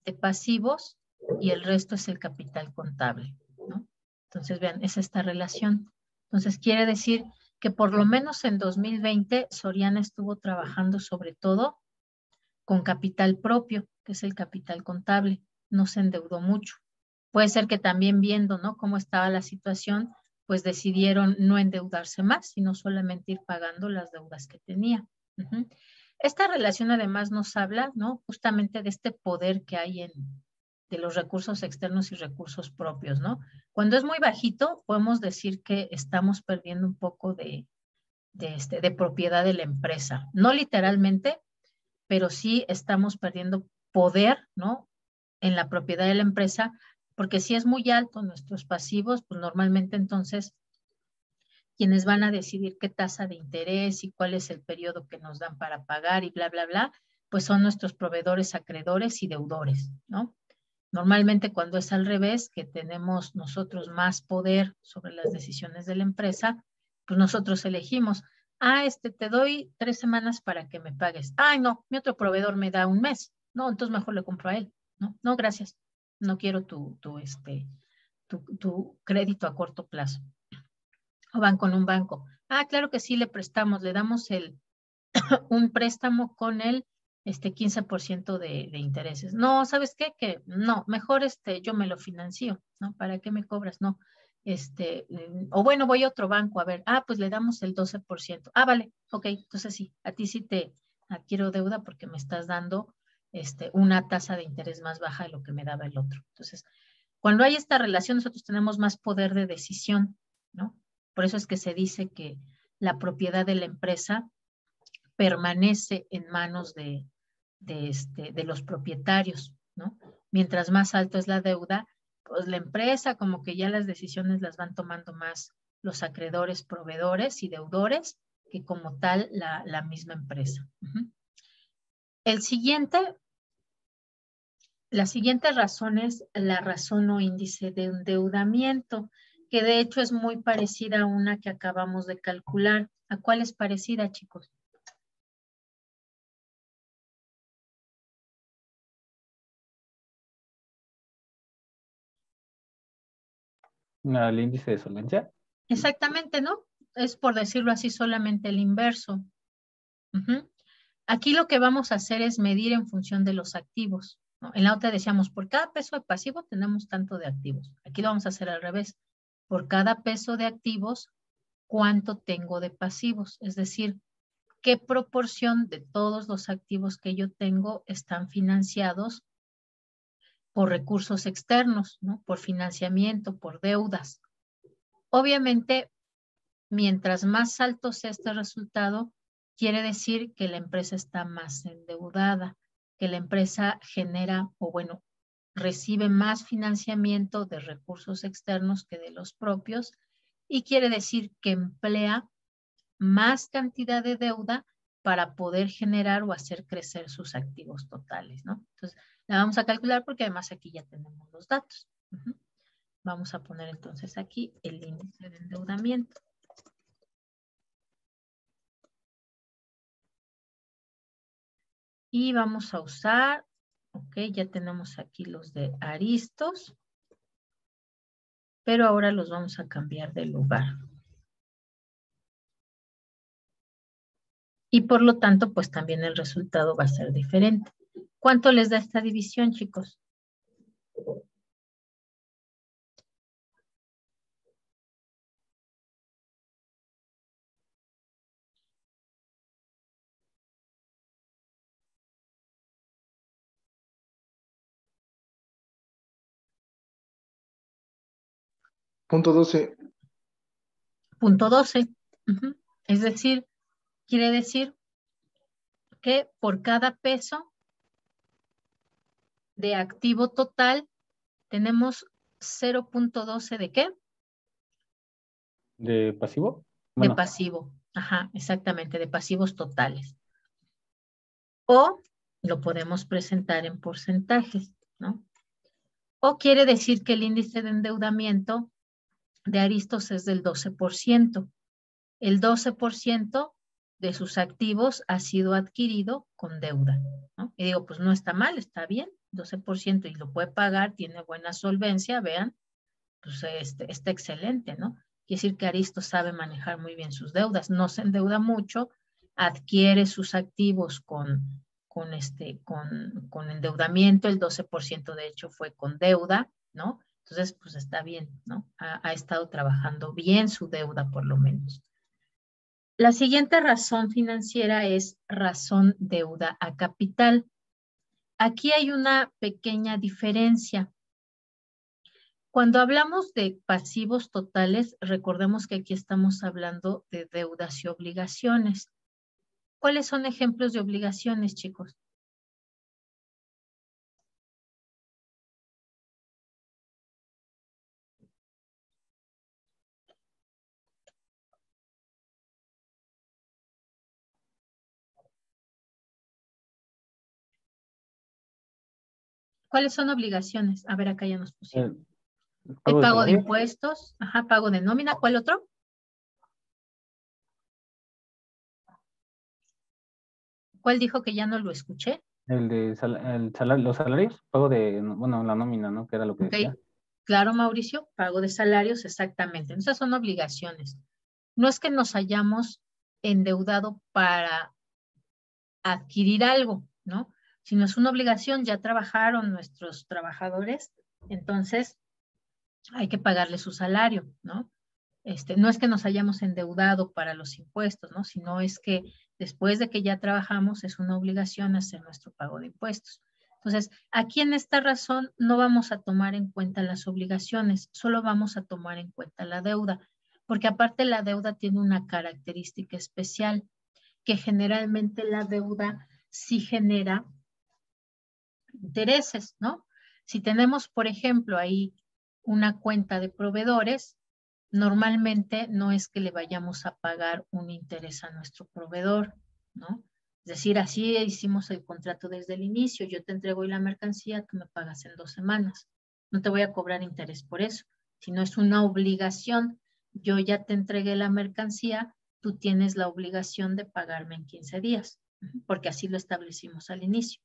de pasivos y el resto es el capital contable, ¿no? Entonces, vean, es esta relación. Entonces, quiere decir que por lo menos en 2020 Soriana estuvo trabajando sobre todo con capital propio, que es el capital contable. No se endeudó mucho. Puede ser que también viendo, ¿no?, cómo estaba la situación, pues decidieron no endeudarse más, sino solamente ir pagando las deudas que tenía. Esta relación además nos habla, ¿no?, justamente de este poder que hay de los recursos externos y recursos propios, ¿no? Cuando es muy bajito, podemos decir que estamos perdiendo un poco de propiedad de la empresa. No literalmente, pero sí estamos perdiendo poder, ¿no?, en la propiedad de la empresa, porque si es muy alto nuestros pasivos, pues normalmente entonces quienes van a decidir qué tasa de interés y cuál es el periodo que nos dan para pagar y bla, bla, bla, pues son nuestros proveedores, acreedores y deudores, ¿no? Normalmente cuando es al revés, que tenemos nosotros más poder sobre las decisiones de la empresa, pues nosotros elegimos, te doy 3 semanas para que me pagues. Ay, no, mi otro proveedor me da un mes. No, entonces mejor le compro a él. No, no, gracias. No quiero tu crédito a corto plazo. O van con un banco. Claro que sí, le prestamos, le damos un préstamo con el 15% de intereses. No, ¿sabes qué? Que no, mejor yo me lo financio, ¿no? ¿Para qué me cobras? No. O bueno, voy a otro banco a ver, pues le damos el 12%. Vale, ok, entonces sí, a ti sí te adquiero deuda porque me estás dando una tasa de interés más baja de lo que me daba el otro. Entonces, cuando hay esta relación, nosotros tenemos más poder de decisión, ¿no? Por eso es que se dice que la propiedad de la empresa permanece en manos de los propietarios, ¿no? Mientras más alto es la deuda, pues la empresa como que ya las decisiones las van tomando más los acreedores, proveedores y deudores que como tal la misma empresa. La siguiente razón es la razón o índice de endeudamiento, que de hecho es muy parecida a una que acabamos de calcular. ¿A cuál es parecida, chicos? ¿Al índice de solvencia? Exactamente, ¿no? es por decirlo así solamente el inverso. Aquí lo que vamos a hacer es medir en función de los activos, ¿no? En la otra decíamos, por cada peso de pasivo tenemos tanto de activos. Aquí lo vamos a hacer al revés. Por cada peso de activos, ¿cuánto tengo de pasivos? Es decir, ¿qué proporción de todos los activos que yo tengo están financiados por recursos externos, ¿no? Por financiamiento, por deudas? Obviamente, mientras más alto sea este resultado, quiere decir que la empresa está más endeudada, que la empresa genera, o bueno, recibe más financiamiento de recursos externos que de los propios, y quiere decir que emplea más cantidad de deuda para poder generar o hacer crecer sus activos totales, ¿no? Entonces, la vamos a calcular porque además aquí ya tenemos los datos. Vamos a poner entonces aquí el índice de endeudamiento. Y vamos a usar, ok, ya tenemos aquí los de Aristos, pero ahora los vamos a cambiar de lugar. Y por lo tanto, pues también el resultado va a ser diferente. ¿Cuánto les da esta división, chicos? Punto 12. Punto 12. Es decir, quiere decir que por cada peso de activo total tenemos 0.12 ¿de qué? ¿De pasivo? De Bueno, pasivo. Ajá, exactamente, de pasivos totales. O lo podemos presentar en porcentajes, ¿no? O quiere decir que el índice de endeudamiento de Aristos es del 12%. El 12% de sus activos ha sido adquirido con deuda, ¿no? Y digo, pues no está mal, está bien, 12% y lo puede pagar, tiene buena solvencia, vean, pues está excelente, ¿no? Quiere decir que Aristos sabe manejar muy bien sus deudas, no se endeuda mucho, adquiere sus activos con endeudamiento, el 12% de hecho fue con deuda, ¿no? Entonces, pues está bien, ¿no? Ha estado trabajando bien su deuda por lo menos. La siguiente razón financiera es razón deuda a capital. Aquí hay una pequeña diferencia. Cuando hablamos de pasivos totales, recordemos que aquí estamos hablando de deudas y obligaciones. ¿Cuáles son ejemplos de obligaciones, chicos? ¿Cuáles son obligaciones? A ver, acá ya nos pusieron. El pago de pago de salario. impuestos, ajá, pago de nómina. ¿Cuál otro? ¿Cuál dijo que ya no lo escuché? El de los salarios, pago de, bueno, la nómina, ¿no? Que era lo que decía. Claro, Mauricio, pago de salarios, exactamente. Esas son obligaciones. No es que nos hayamos endeudado para adquirir algo, ¿no? Sino es una obligación, ya trabajaron nuestros trabajadores, entonces hay que pagarle su salario, ¿no? No es que nos hayamos endeudado para los impuestos, ¿no? Sino es que después de que ya trabajamos es una obligación hacer nuestro pago de impuestos. Entonces, aquí en esta razón no vamos a tomar en cuenta las obligaciones, solo vamos a tomar en cuenta la deuda, porque aparte la deuda tiene una característica especial, que generalmente la deuda sí genera intereses, ¿no? Si tenemos, por ejemplo, ahí una cuenta de proveedores, normalmente no es que le vayamos a pagar un interés a nuestro proveedor, ¿no? Es decir, así hicimos el contrato desde el inicio, yo te entrego hoy la mercancía, tú me pagas en 2 semanas. No te voy a cobrar interés por eso, sino es una obligación. Yo ya te entregué la mercancía, tú tienes la obligación de pagarme en 15 días, porque así lo establecimos al inicio.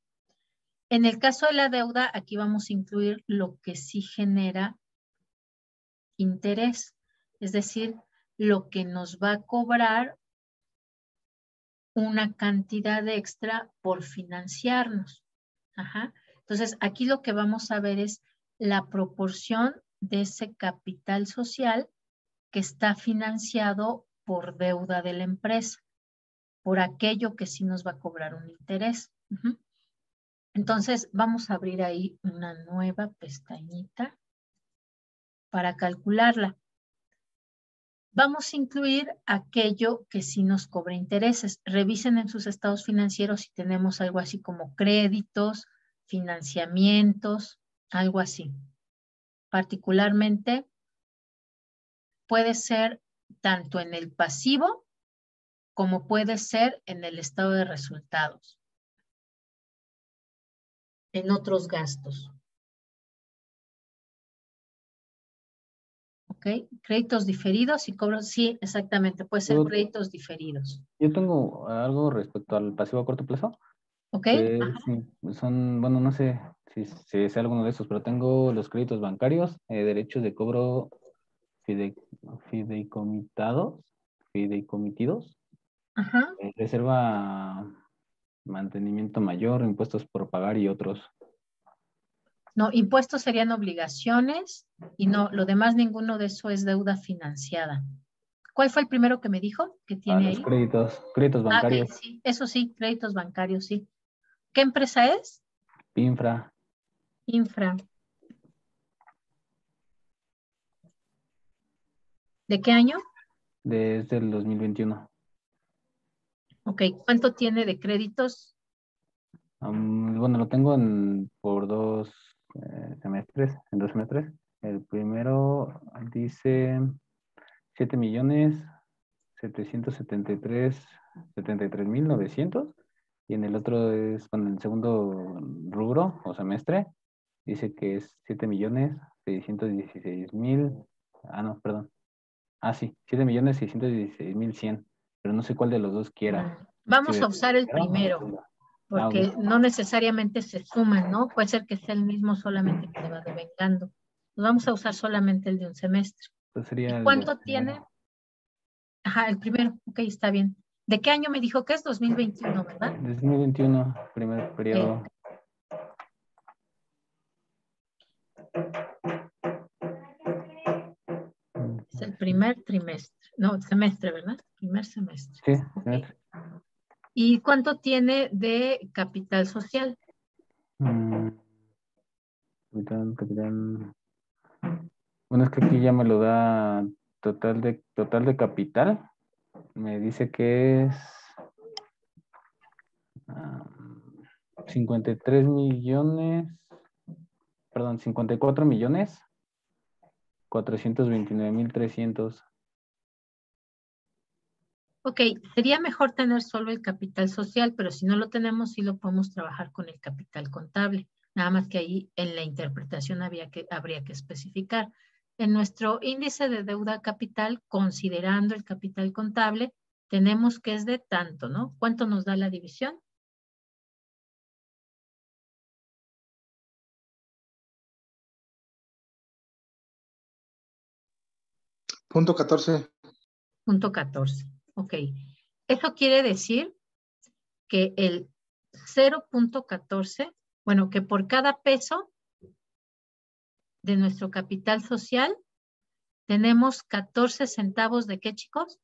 En el caso de la deuda, aquí vamos a incluir lo que sí genera interés. Es decir, lo que nos va a cobrar una cantidad extra por financiarnos. Ajá. Entonces, aquí lo que vamos a ver es la proporción de ese capital social que está financiado por deuda de la empresa, por aquello que sí nos va a cobrar un interés. Uh-huh. Entonces, vamos a abrir ahí una nueva pestañita para calcularla. Vamos a incluir aquello que sí nos cobra intereses. Revisen en sus estados financieros si tenemos algo así como créditos, financiamientos, algo así. Particularmente, puede ser tanto en el pasivo como puede ser en el estado de resultados, en otros gastos. ¿Ok? Créditos diferidos y cobros, sí, exactamente, puede ser créditos diferidos. Yo tengo algo respecto al pasivo a corto plazo. ¿Ok? Sí, son, bueno, no sé si es alguno de esos, pero tengo los créditos bancarios, derechos de cobro fideicomitados, Ajá. Reserva mantenimiento mayor, impuestos por pagar y otros. No, impuestos serían obligaciones y no, lo demás ninguno de eso es deuda financiada. ¿Cuál fue el primero que me dijo que tiene los ahí? créditos bancarios. Okay, sí, eso sí, créditos bancarios, sí. ¿Qué empresa es? Infra. ¿De qué año? Desde el 2021. Ok, ¿cuánto tiene de créditos? Bueno, lo tengo por 2 semestres, en 2 semestres. El primero dice 7.773.900 y en el otro es, bueno, el segundo rubro o semestre dice que es 7.616.000. No, perdón. Sí, 7.616.100, pero no sé cuál de los dos quiera. Vamos a usar el primero, porque ok. no necesariamente se suman, ¿no? Puede ser que sea el mismo, solamente que se va devengando. Pues vamos a usar solamente el de un semestre. Entonces sería ¿Y cuánto tiene? Ajá, el primero, ok, está bien. ¿De qué año me dijo que es? 2021, ¿verdad? 2021, primer periodo. Es el primer trimestre, no, semestre, ¿verdad? Primer semestre. Sí, okay. ¿Y cuánto tiene de capital social? Capital. Bueno, es que aquí ya me lo da total de capital. Me dice que es 54 millones 429.300. Ok, sería mejor tener solo el capital social, pero si no lo tenemos, sí lo podemos trabajar con el capital contable. Nada más que ahí en la interpretación habría que especificar. En nuestro índice de deuda capital, considerando el capital contable, tenemos que es de tanto, ¿no? ¿Cuánto nos da la división? Punto 14. Punto 14. Ok. Eso quiere decir que el 0.14, bueno, que por cada peso de nuestro capital social tenemos 14 centavos de ¿qué, chicos?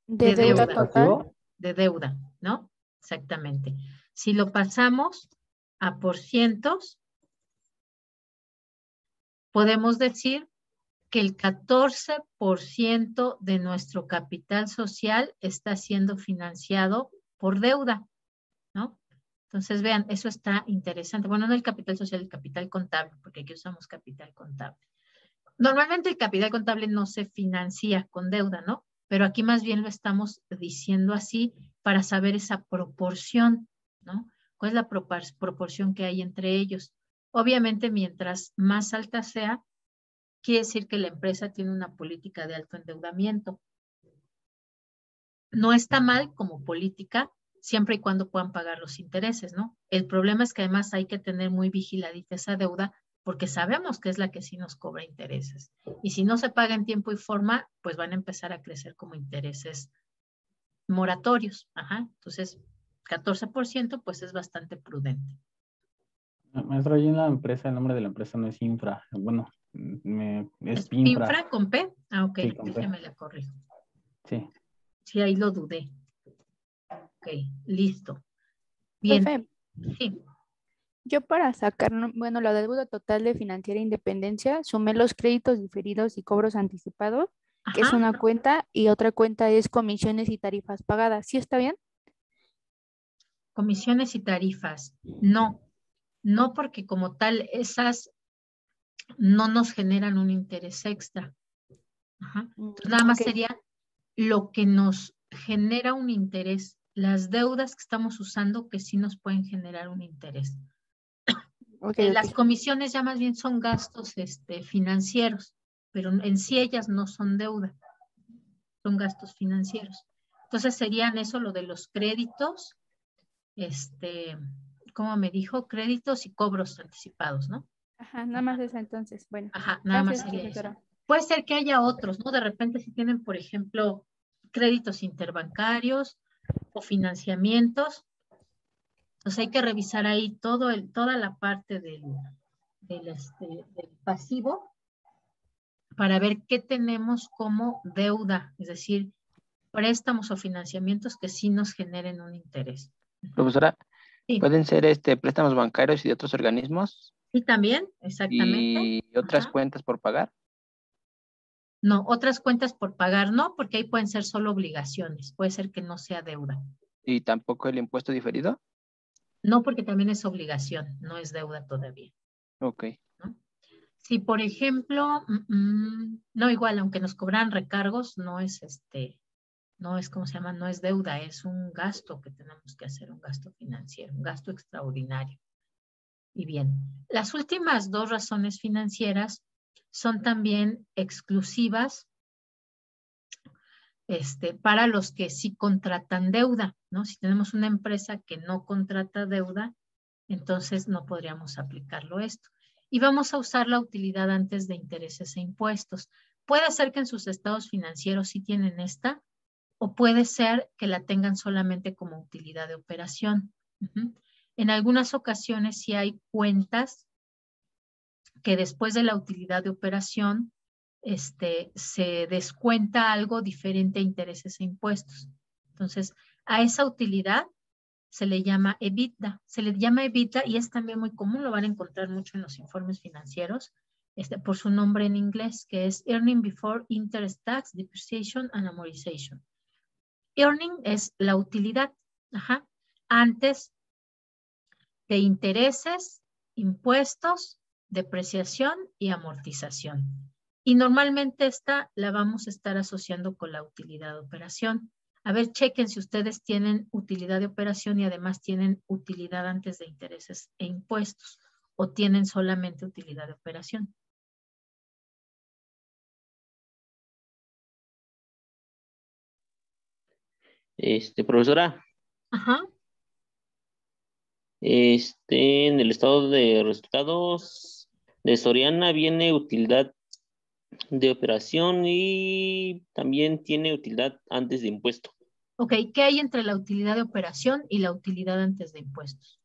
De deuda total. De deuda, ¿no? Exactamente. Si lo pasamos a porcientos, podemos decir que el 14% de nuestro capital social está siendo financiado por deuda, ¿no? Entonces, vean, eso está interesante. Bueno, no el capital social, el capital contable, porque aquí usamos capital contable. Normalmente el capital contable no se financia con deuda, ¿no? Pero aquí más bien lo estamos diciendo así para saber esa proporción, ¿no? ¿Cuál es la proporción que hay entre ellos? Obviamente, mientras más alta sea, quiere decir que la empresa tiene una política de alto endeudamiento. No está mal como política siempre y cuando puedan pagar los intereses, ¿no? El problema es que además hay que tener muy vigiladita esa deuda porque sabemos que es la que sí nos cobra intereses. Y si no se paga en tiempo y forma, pues van a empezar a crecer como intereses moratorios. Ajá. Entonces, 14% pues es bastante prudente. Maestro, ahí en la empresa, el nombre de la empresa no es Infra. Bueno, es Pinfra. ¿Pinfra con P? Ah, ok, Sí, con P. déjeme la corrijo. Sí. Sí, ahí lo dudé. Ok, listo. Bien. Profe, Sí. yo para sacar, bueno, la deuda total de Financiera Independencia, sumé los créditos diferidos y cobros anticipados, que es Ajá. una cuenta, y otra cuenta es comisiones y tarifas pagadas. ¿Sí está bien? Comisiones y tarifas. No, no porque como tal esas no nos generan un interés extra. Ajá. Entonces, nada más Ok. sería lo que nos genera un interés, las deudas que estamos usando que sí nos pueden generar un interés. Ok, Las ok. comisiones ya más bien son gastos financieros, pero en sí ellas no son deuda, son gastos financieros. Entonces serían eso lo de los créditos, ¿cómo me dijo? Créditos y cobros anticipados, ¿no? Ajá, nada más eso entonces. Bueno, Ajá, nada más gracias, sería eso. profesora. Puede ser que haya otros, ¿no? De repente si tienen, por ejemplo, créditos interbancarios o financiamientos, pues hay que revisar ahí toda la parte del pasivo para ver qué tenemos como deuda, es decir, préstamos o financiamientos que sí nos generen un interés. Profesora, Sí, ¿pueden ser préstamos bancarios y de otros organismos sí también, exactamente. y otras Ajá. cuentas por pagar? No, otras cuentas por pagar no, porque ahí pueden ser solo obligaciones, puede ser que no sea deuda. ¿Y tampoco el impuesto diferido? No, porque también es obligación, no es deuda todavía. Ok. ¿No? Si, por ejemplo, no igual, aunque nos cobran recargos, no es no es, ¿cómo se llama? No es deuda, es un gasto que tenemos que hacer, un gasto financiero, un gasto extraordinario. Y bien, las últimas dos razones financieras son también exclusivas para los que sí contratan deuda, ¿no? Si tenemos una empresa que no contrata deuda, entonces no podríamos aplicarlo esto. Y vamos a usar la utilidad antes de intereses e impuestos. Puede ser que en sus estados financieros sí tienen esta, o puede ser que la tengan solamente como utilidad de operación. En algunas ocasiones sí hay cuentas que después de la utilidad de operación se descuenta algo diferente a intereses e impuestos. Entonces, a esa utilidad se le llama EBITDA. Se le llama EBITDA y es también muy común, lo van a encontrar mucho en los informes financieros, por su nombre en inglés, que es Earning Before Interest Tax, Depreciation and Amortization. Earning es la utilidad, antes de intereses, impuestos, depreciación y amortización. Y normalmente esta la vamos a estar asociando con la utilidad de operación. A ver, chequen si ustedes tienen utilidad de operación y además tienen utilidad antes de intereses e impuestos o tienen solamente utilidad de operación. Profesora, Ajá. en el estado de resultados de Soriana viene utilidad de operación y también tiene utilidad antes de impuesto. Ok, ¿qué hay entre la utilidad de operación y la utilidad antes de impuestos?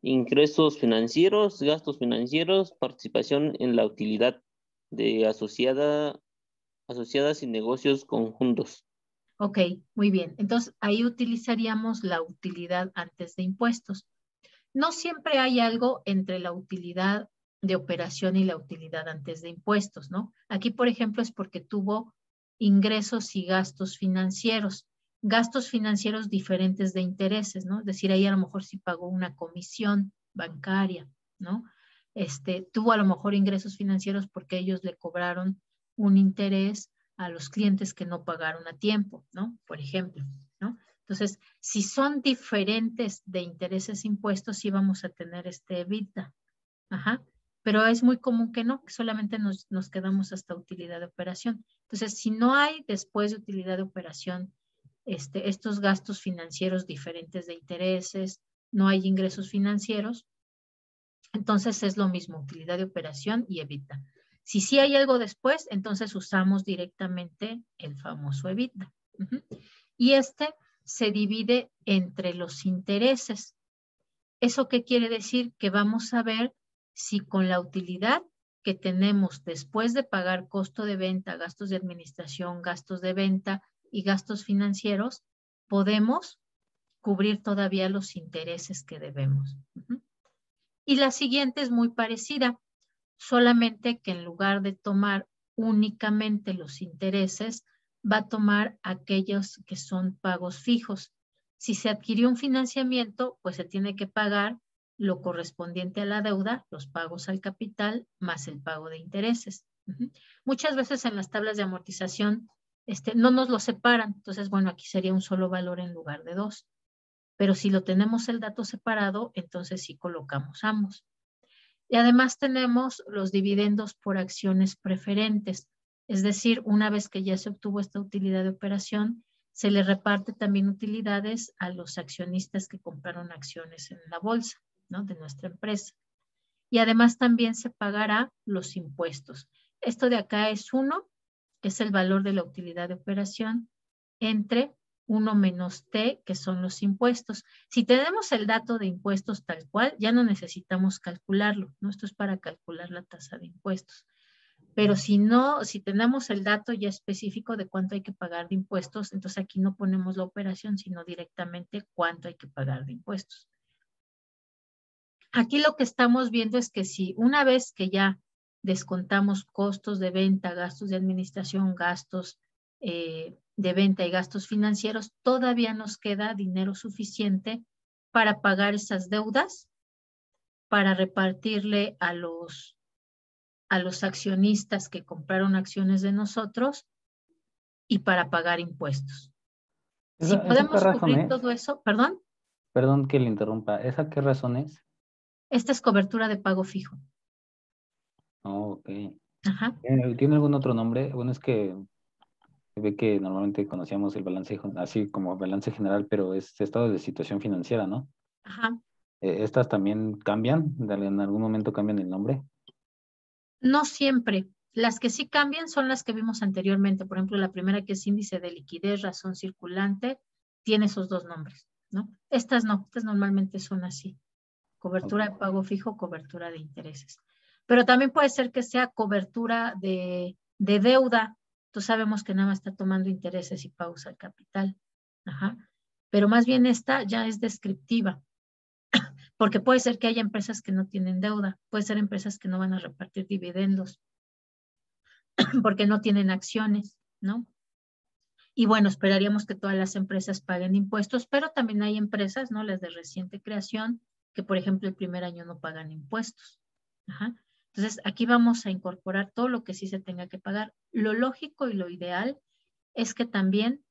Ingresos financieros, gastos financieros, participación en la utilidad de asociadas y negocios conjuntos. Ok, muy bien. Entonces, ahí utilizaríamos la utilidad antes de impuestos. No siempre hay algo entre la utilidad de operación y la utilidad antes de impuestos, ¿no? Aquí, por ejemplo, es porque tuvo ingresos y gastos financieros diferentes de intereses, ¿no? Es decir, ahí a lo mejor sí pagó una comisión bancaria, ¿no? Tuvo a lo mejor ingresos financieros porque ellos le cobraron un interés a los clientes que no pagaron a tiempo, ¿no? Por ejemplo, ¿no? Entonces, si son diferentes de intereses impuestos, sí vamos a tener este EBITDA. Pero es muy común que no, que solamente nos quedamos hasta utilidad de operación. Entonces, si no hay después de utilidad de operación estos gastos financieros diferentes de intereses, no hay ingresos financieros, entonces es lo mismo, utilidad de operación y EBITDA. Si sí hay algo después, entonces usamos directamente el famoso EBITDA. Y se divide entre los intereses. ¿Eso qué quiere decir? Que vamos a ver si con la utilidad que tenemos después de pagar costo de venta, gastos de administración, gastos de venta y gastos financieros, podemos cubrir todavía los intereses que debemos. Y la siguiente es muy parecida, solamente que en lugar de tomar únicamente los intereses, va a tomar aquellos que son pagos fijos. Si se adquirió un financiamiento, pues se tiene que pagar lo correspondiente a la deuda, los pagos al capital, más el pago de intereses. Muchas veces en las tablas de amortización no nos lo separan, entonces, bueno, aquí sería un solo valor en lugar de dos. Pero si lo tenemos el dato separado, entonces sí colocamos ambos. Y además tenemos los dividendos por acciones preferentes. Es decir, una vez que ya se obtuvo esta utilidad de operación, se le reparte también utilidades a los accionistas que compraron acciones en la bolsa, ¿no? De nuestra empresa. Y además también se pagará los impuestos. Esto de acá es 1, es el valor de la utilidad de operación, entre 1 menos T, que son los impuestos. Si tenemos el dato de impuestos tal cual, ya no necesitamos calcularlo, ¿no? Esto es para calcular la tasa de impuestos. Pero si no, si tenemos el dato ya específico de cuánto hay que pagar de impuestos, entonces aquí no ponemos la operación, sino directamente cuánto hay que pagar de impuestos. Aquí lo que estamos viendo es que si una vez que ya descontamos costos de venta, gastos de administración, gastos de venta y gastos financieros, todavía nos queda dinero suficiente para pagar esas deudas, para repartirle a los accionistas que compraron acciones de nosotros y para pagar impuestos. Si podemos cubrir todo eso, ¿perdón? Perdón que le interrumpa, ¿esa qué razón es? Esta es cobertura de pago fijo. Oh, ok. Ajá. ¿Tiene algún otro nombre? Bueno, es que se ve que normalmente conocíamos el balance así como balance general, pero es estado de situación financiera, ¿no? Ajá. ¿Estas también cambian? ¿En algún momento cambian el nombre? No siempre. Las que sí cambian son las que vimos anteriormente. Por ejemplo, la primera, que es índice de liquidez, razón circulante, tiene esos dos nombres, ¿no? Estas no, estas normalmente son así. Cobertura de pago fijo, cobertura de intereses. Pero también puede ser que sea cobertura de deuda. Entonces sabemos que nada más está tomando intereses y pagos al capital. Ajá. Pero más bien esta ya es descriptiva. Porque puede ser que haya empresas que no tienen deuda. Puede ser empresas que no van a repartir dividendos. Porque no tienen acciones, ¿no? Y bueno, esperaríamos que todas las empresas paguen impuestos, pero también hay empresas, ¿no? Las de reciente creación, que por ejemplo el primer año no pagan impuestos. Ajá. Entonces, aquí vamos a incorporar todo lo que sí se tenga que pagar. Lo lógico y lo ideal es que también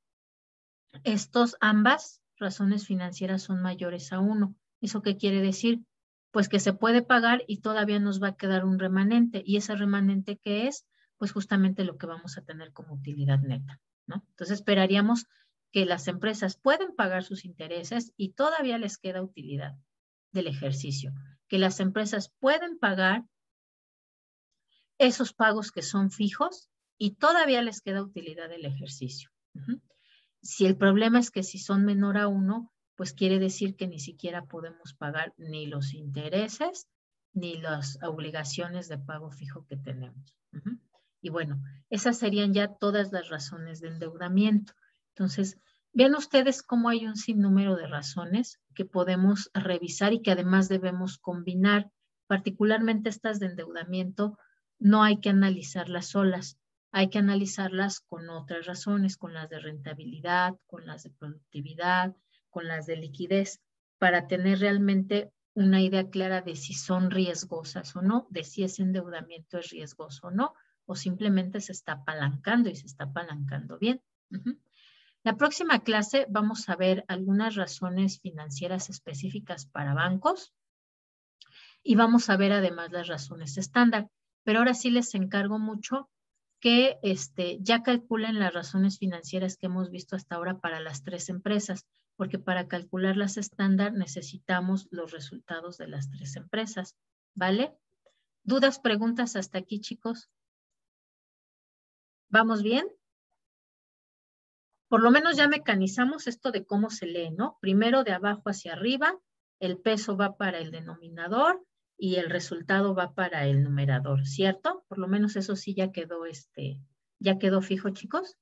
ambas razones financieras son mayores a 1. ¿Eso qué quiere decir? Pues que se puede pagar y todavía nos va a quedar un remanente. ¿Y ese remanente qué es? Pues justamente lo que vamos a tener como utilidad neta, ¿no? Entonces esperaríamos que las empresas pueden pagar sus intereses y todavía les queda utilidad del ejercicio. Que las empresas pueden pagar esos pagos que son fijos y todavía les queda utilidad del ejercicio. Si el problema es que si son menor a 1, pues quiere decir que ni siquiera podemos pagar ni los intereses ni las obligaciones de pago fijo que tenemos. Y bueno, esas serían ya todas las razones de endeudamiento. Entonces, vean ustedes cómo hay un sinnúmero de razones que podemos revisar y que además debemos combinar, particularmente estas de endeudamiento. No hay que analizarlas solas, hay que analizarlas con otras razones, con las de rentabilidad, con las de productividad, con las de liquidez, para tener realmente una idea clara de si son riesgosas o no, de si ese endeudamiento es riesgoso o no, o simplemente se está apalancando y se está apalancando bien. La próxima clase vamos a ver algunas razones financieras específicas para bancos y vamos a ver además las razones estándar. Pero ahora sí les encargo mucho que ya calculen las razones financieras que hemos visto hasta ahora para las 3 empresas, porque para calcular las estándar necesitamos los resultados de las 3 empresas, ¿vale? ¿Dudas, preguntas hasta aquí, chicos? ¿Vamos bien? Por lo menos ya mecanizamos esto de cómo se lee, ¿no? Primero de abajo hacia arriba, el peso va para el denominador y el resultado va para el numerador, ¿cierto? Por lo menos eso sí ya quedó fijo, chicos.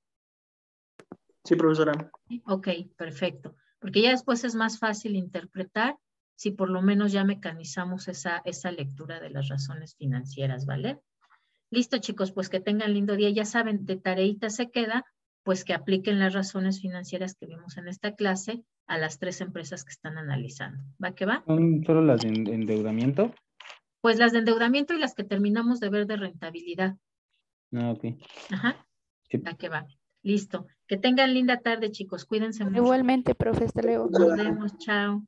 Sí, profesora. Ok, perfecto. Porque ya después es más fácil interpretar si por lo menos ya mecanizamos esa lectura de las razones financieras, ¿vale? Listo, chicos, pues que tengan lindo día. Ya saben, de tareita se queda, pues que apliquen las razones financieras que vimos en esta clase a las 3 empresas que están analizando. ¿Va que va? ¿Son solo las de endeudamiento? Pues las de endeudamiento y las que terminamos de ver de rentabilidad. Ah, ok. Ajá. Sí. Va que va. Listo. Que tengan linda tarde, chicos. Cuídense mucho. Igualmente, profe, hasta luego. Nos vemos. Chao.